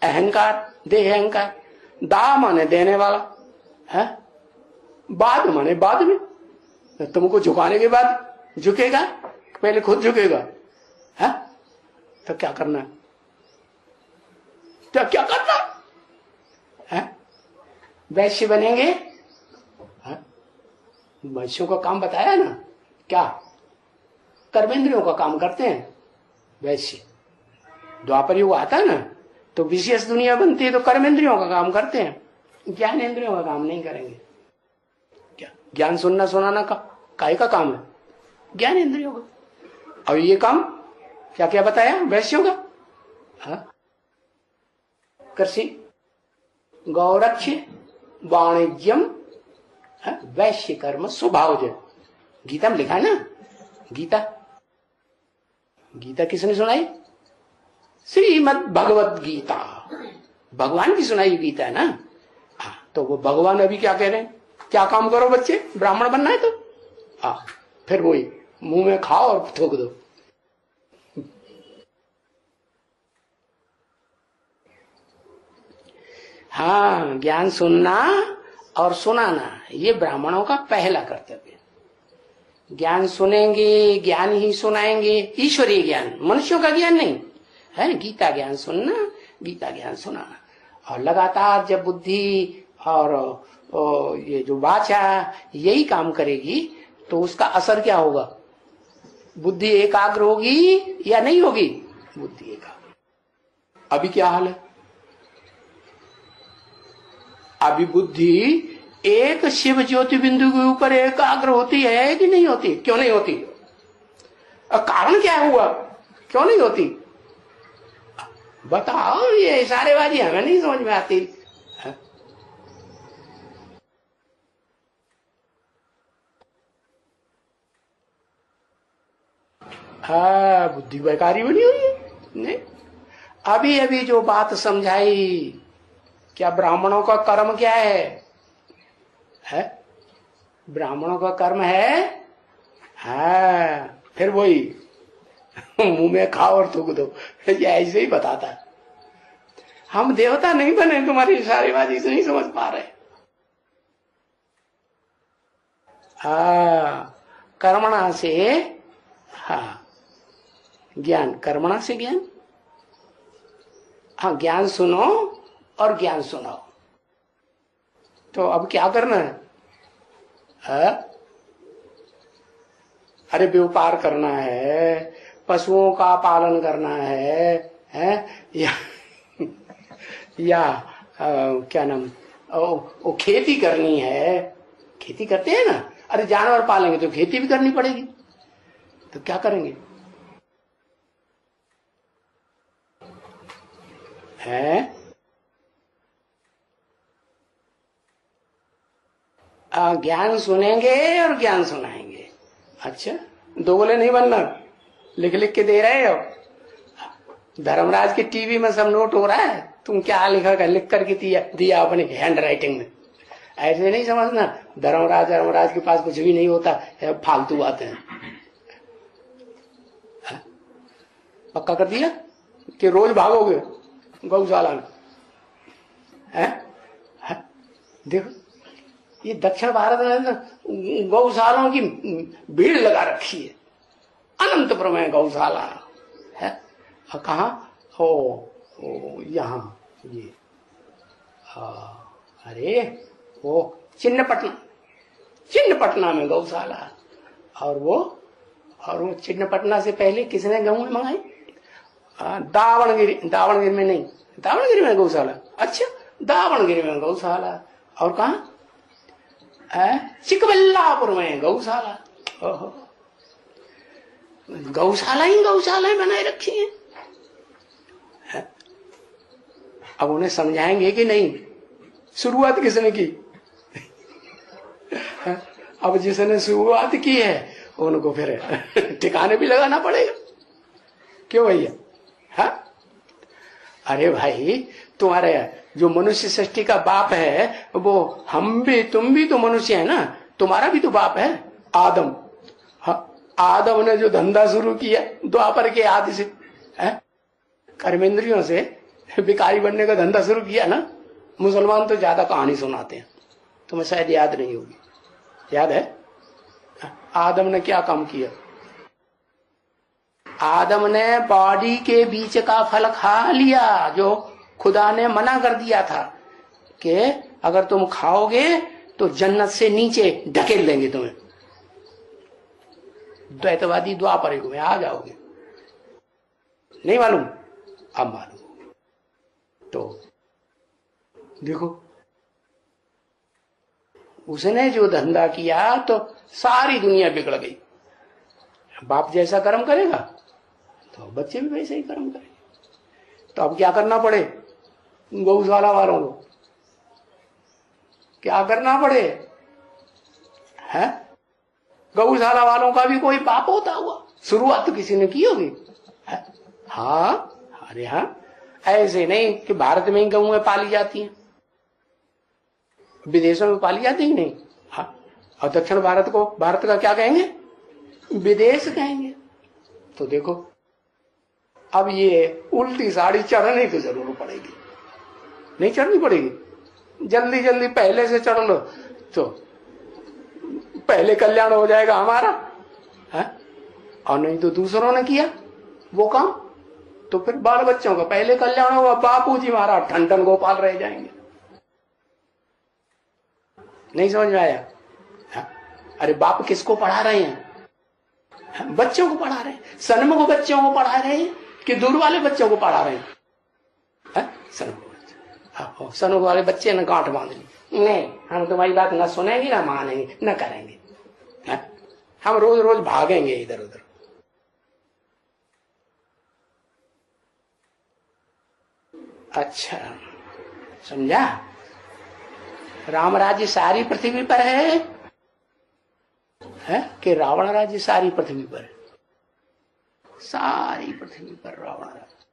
अहंकार, देह अहंकार, दा माने देने वाला, है? बाद माने बाद में। तुमको झुकाने के बाद झुकेगा, पहले खुद झुकेगा। है? तो क्या करना है? तो क्या करना है? वैश्य बनेंगे? वैश्यों का काम बताया ना, क्या? कर्मेंद्रियों का काम करते हैं वैश्य। द्वापर युग आता ना तो विशेष दुनिया बनती है, तो कर्मेंद्रियों का काम करते हैं, ज्ञानेंद्रियों का काम नहीं करेंगे। क्या? ज्ञान सुनना सुनाना का काहे का काम है? ज्ञानेंद्रियों का। और ये काम क्या क्या बताया वैश्यों का? कृषि, गौरक्ष, वाणिज्यम, वैश्य कर्म, स्वभावज। गीता में लिखा है ना, गीता। गीता किसने सुनाई? श्रीमद् भगवत गीता, भगवान की सुनाई गीता है ना। तो वो भगवान अभी क्या कह रहे हैं? क्या काम करो बच्चे, ब्राह्मण बनना है तो फिर वही मुंह में खाओ और थूक दो। हाँ, ज्ञान सुनना और सुनाना ये ब्राह्मणों का पहला कर्तव्य। ज्ञान सुनेंगे, ज्ञान ही सुनाएंगे, ईश्वरीय ज्ञान, मनुष्यों का ज्ञान नहीं है। गीता ज्ञान सुनना, गीता ज्ञान सुनाना। और लगातार जब बुद्धि और ये जो वाचा यही काम करेगी तो उसका असर क्या होगा? बुद्धि एकाग्र होगी या नहीं होगी? बुद्धि एकाग्र। अभी क्या हाल है? अभी बुद्धि एक शिव ज्योति बिंदु के ऊपर एकाग्र होती है कि नहीं होती? क्यों नहीं होती? और कारण क्या हुआ, क्यों नहीं होती? बताओ। ये इशारेबाजी हमें नहीं समझ में आती। बुद्धि बेकारी बनी हुई है। नहीं, अभी अभी जो बात समझाई, क्या ब्राह्मणों का कर्म क्या है? ब्राह्मणों का कर्म है फिर वही मुंह में खाओ और थूक दो, ये ऐसे ही बताता है। हम देवता नहीं बने, तुम्हारी इशारेबाजी से नहीं समझ पा रहे। कर्मणा से ज्ञान, कर्मणा से ज्ञान। ज्ञान सुनो और ज्ञान सुनाओ। तो अब क्या करना है? अरे व्यापार करना है, पशुओं का पालन करना है या क्या नाम, खेती करनी है। खेती करते हैं ना। अरे जानवर पालेंगे तो खेती भी करनी पड़ेगी, तो क्या करेंगे? ज्ञान सुनेंगे और ज्ञान सुनाएंगे। अच्छा, दोगले नहीं बनना। लिख लिख के दे रहे हो। धर्मराज के टीवी में सब नोट हो रहा है, तुम क्या लिखा कर, लिख करके दिया अपने हैंड राइटिंग में। ऐसे नहीं समझना धर्मराज के पास कुछ भी नहीं होता, फालतू बातें हैं। पक्का कर दिया कि रोज भागोगे गौशाला में? देखो, ये दक्षिण भारत में गौशालाओं की भीड़ लगा रखी है, अनंतपुर में गौशाला है। कहाँ हो? यहाँ ये अरे वो चिन्नपटना में गौशाला। और वो चिन्नपटना से पहले किसने गेहूं मंगाई? दावणगिरी में नहीं, दावणगिरी में गौशाला। अच्छा, दावणगिरी में गौशाला। और कहा? चिकबल्लापुर में गौशाला। गौशाला ही बनाए रखी है। अब उन्हें समझाएंगे कि नहीं? शुरुआत किसने की? अब जिसने शुरुआत की है उनको फिर ठिकाने भी लगाना पड़ेगा। क्यों भैया? अरे भाई, तुम्हारे जो मनुष्य सृष्टि का बाप है वो हम भी, तुम भी तो मनुष्य है ना। तुम्हारा भी तो बाप है आदम। आदम ने जो धंधा शुरू किया द्वापर के आदि से, कर्मेंद्रियों से भिखारी बनने का धंधा शुरू किया ना। मुसलमान तो ज्यादा कहानी सुनाते हैं, तुम्हें शायद याद नहीं होगी। याद है आदम ने क्या काम किया? आदम ने बॉडी के बीच का फल खा लिया, जो खुदा ने मना कर दिया था कि अगर तुम खाओगे तो जन्नत से नीचे ढकेल देंगे तुम्हें। द्वैतवादी द्वापर युग में आ जाओगे। नहीं मालूम? अब मालूम। तो देखो, उसने जो धंधा किया तो सारी दुनिया बिगड़ गई। बाप जैसा कर्म करेगा तो बच्चे भी वैसे ही कर्म करेंगे। तो अब क्या करना पड़े? गौशाला वालों को क्या करना पड़े है? गौशाला वालों का भी कोई पाप होता हुआ, शुरुआत तो किसी ने की होगी। हाँ, अरे हाँ, ऐसे नहीं कि भारत में ही गौएं पाली जाती हैं, विदेशों में पाली जाती है नहीं। हाँ, और दक्षिण भारत को भारत का क्या कहेंगे? विदेश कहेंगे। तो देखो, अब ये उल्टी साड़ी चढ़नी तो जरूर पड़ेगी, नहीं चढ़नी पड़ेगी? जल्दी जल्दी पहले से चढ़ लो तो पहले कल्याण हो जाएगा हमारा है? और नहीं तो दूसरों ने किया वो काम तो फिर बाल बच्चों का पहले कल्याण होगा, बापूजी महाराज ठन ठन गोपाल रह जाएंगे। नहीं समझ में आया? अरे बाप किसको पढ़ा रहे हैं? बच्चों को पढ़ा रहे हैं। सन्मुख बच्चों को पढ़ा रहे हैं कि दूर वाले बच्चों को पढ़ा रहे हैं? सन्मुख वाले बच्चे ने गांठ बांध ली, नहीं हम तुम्हारी बात न सुनेंगे न मानेंगे न करेंगे, हम रोज रोज भागेंगे इधर उधर। अच्छा समझा? राम राज्य सारी पृथ्वी पर है कि रावण राज्य सारी पृथ्वी पर है? सारी पृथ्वी पर रावण राज्य।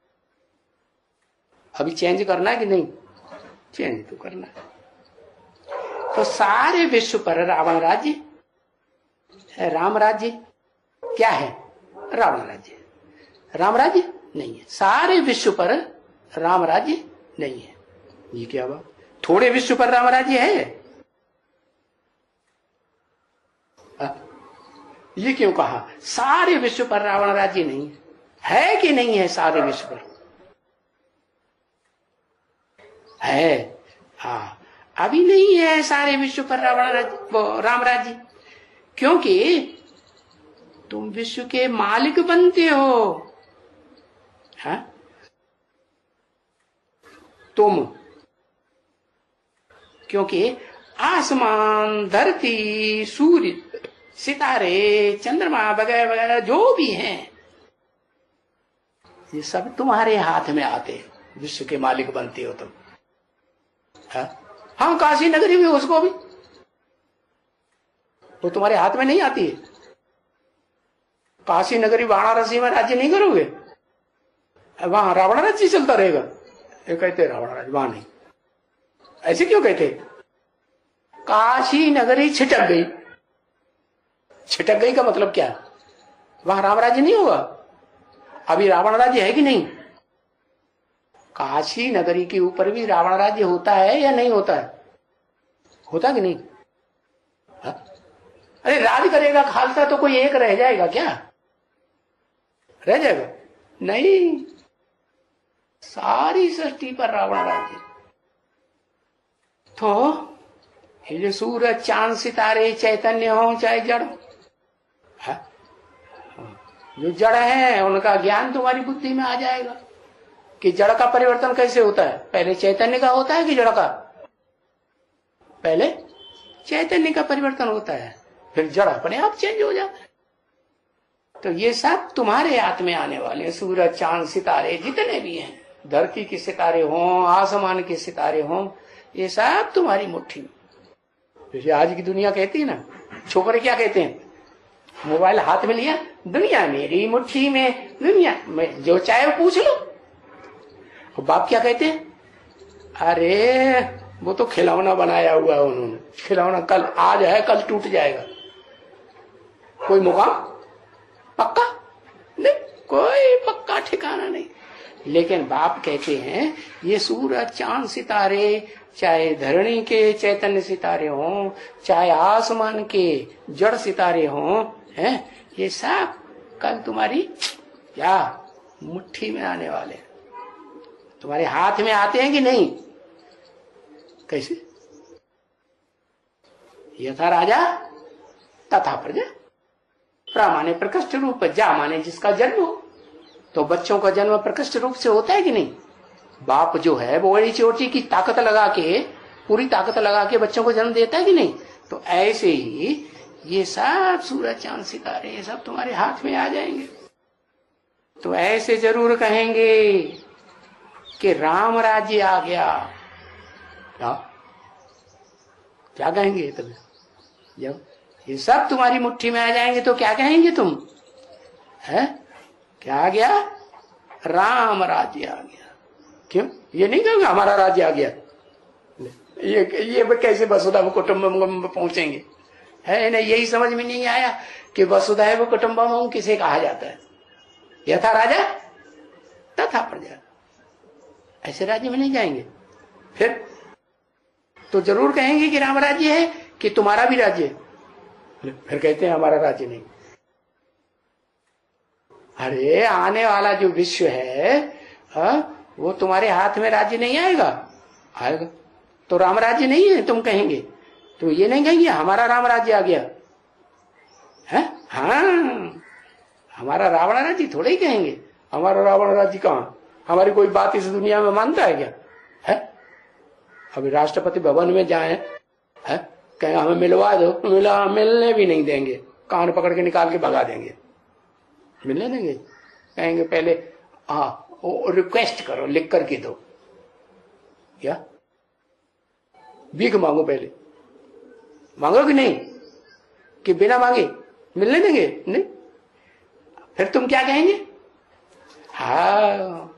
अभी चेंज करना है कि नहीं? चेंज तो करना है। तो सारे विश्व पर रावण राज्य है, राम राज्य क्या है? रावण राज्य। राम राज्य नहीं है। सारे विश्व पर राम राज्य नहीं है। ये क्या बात? थोड़े विश्व पर राम राज्य है? ये क्यों कहा? सारे विश्व पर रावण राज्य नहीं है कि नहीं है? सारे विश्व पर है। हाँ, अभी नहीं है सारे विश्व पर रावण राज्य, राम राज्य, क्योंकि तुम विश्व के मालिक बनते हो। हाँ? तुम, क्योंकि आसमान, धरती, सूर्य, सितारे, चंद्रमा वगैरह वगैरह जो भी हैं, ये सब तुम्हारे हाथ में आते हैं। विश्व के मालिक बनते हो तुम। हाँ, काशी नगरी भी, उसको भी वो तुम्हारे हाथ में नहीं आती है। काशी नगरी वाराणसी में राज्य नहीं करोगे, वहां रावण राज्य चलता रहेगा। ये कहते रावण राज्य, वहां नहीं। ऐसे क्यों कहते? काशी नगरी छिटक गई। छिटक गई का मतलब क्या? वहां राम राज्य नहीं होगा। अभी रावण राज्य है कि नहीं? काशी नगरी के ऊपर भी रावण राज्य होता है या नहीं होता है? होता कि नहीं? हा? अरे राज करेगा खालसा तो कोई एक रह जाएगा क्या? रह जाएगा? नहीं, सारी सृष्टि पर रावण राज्य। तो ये जो सूरज, चांद, सितारे, चैतन्य हो चाहे जड़ हो, जो जड़ है उनका ज्ञान तुम्हारी बुद्धि में आ जाएगा कि जड़ का परिवर्तन कैसे होता है। पहले चैतन्य का होता है कि जड़ का? पहले चैतन्य का परिवर्तन होता है, फिर जड़ अपने आप चेंज हो जाता है। तो ये सब तुम्हारे हाथ में आने वाले हैं। सूरज, चांद, सितारे जितने भी हैं, धरती के सितारे हों, आसमान के सितारे हों, ये सब तुम्हारी मुट्ठी में। जैसे आज की दुनिया कहती है ना, छोकरे क्या कहते हैं? मोबाइल हाथ में लिया, दुनिया मेरी मुट्ठी में, दुनिया में जो चाहे वो पूछ लो। और बाप क्या कहते हैं? अरे वो तो खिलौना बनाया हुआ है उन्होंने, खिलौना कल आज है कल टूट जाएगा। कोई मुकाम पक्का नहीं, कोई पक्का ठिकाना नहीं। लेकिन बाप कहते हैं ये सूरज, चांद, सितारे, चाहे धरणी के चैतन्य सितारे हों, चाहे आसमान के जड़ सितारे हों, हैं, ये सब कल तुम्हारी क्या मुट्ठी में आने वाले, तुम्हारे हाथ में आते हैं कि नहीं? कैसे? यथा राजा तथा प्रजा। प्र माने प्रकृष्ट रूप, जा माने जिसका जन्म हो। तो बच्चों का जन्म प्रकृष्ट रूप से होता है कि नहीं? बाप जो है वो बड़ी चोटी की ताकत लगा के, पूरी ताकत लगा के बच्चों को जन्म देता है कि नहीं? तो ऐसे ही ये सब सूरज, चांद, सितारे ये सब तुम्हारे हाथ में आ जाएंगे। तो ऐसे जरूर कहेंगे कि राम राज्य आ गया, क्या कहेंगे तुम? जब ये सब तुम्हारी मुट्ठी में आ जाएंगे तो क्या कहेंगे तुम? है क्या आ गया? राम राज्य आ गया। क्यों ये नहीं कहोगे हमारा राज्य आ गया? ये कैसे वसुधैव कुटुंबकम पहुंचेंगे? है ना, यही समझ में नहीं आया कि वसुधैव कुटुंबकम किसे कहा जाता है? यथा राजा तथा प्रजा, ऐसे राज्य में नहीं जाएंगे। फिर तो जरूर कहेंगे कि राम राज्य है कि तुम्हारा भी राज्य है। फिर कहते हैं हमारा राज्य नहीं। अरे आने वाला जो विश्व है वो तुम्हारे हाथ में राज्य नहीं आएगा? आएगा तो राम राज्य नहीं है तुम कहेंगे। तो ये नहीं कहेंगे हमारा राम राज्य आ गया है? हाँ, हमारा रावण राज्य थोड़े ही कहेंगे। हमारा रावण राज्य कहां? हमारी कोई बात इस दुनिया में मानता है क्या? है अभी राष्ट्रपति भवन में जाए है, कहें हमें मिलवा दो, मिलने भी नहीं देंगे, कान पकड़ के निकाल के भगा देंगे। मिलने देंगे? कहेंगे पहले रिक्वेस्ट करो, लिख करके दो, क्या भीख मांगो, पहले मांगो कि नहीं, कि बिना मांगे मिलने देंगे? नहीं। फिर तुम क्या कहेंगे? हाँ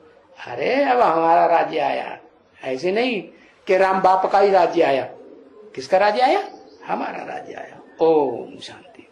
अरे अब हमारा राज्य आया। ऐसे नहीं कि राम बाप का ही राज्य आया। किसका राज्य आया? हमारा राज्य आया। ओम शांति।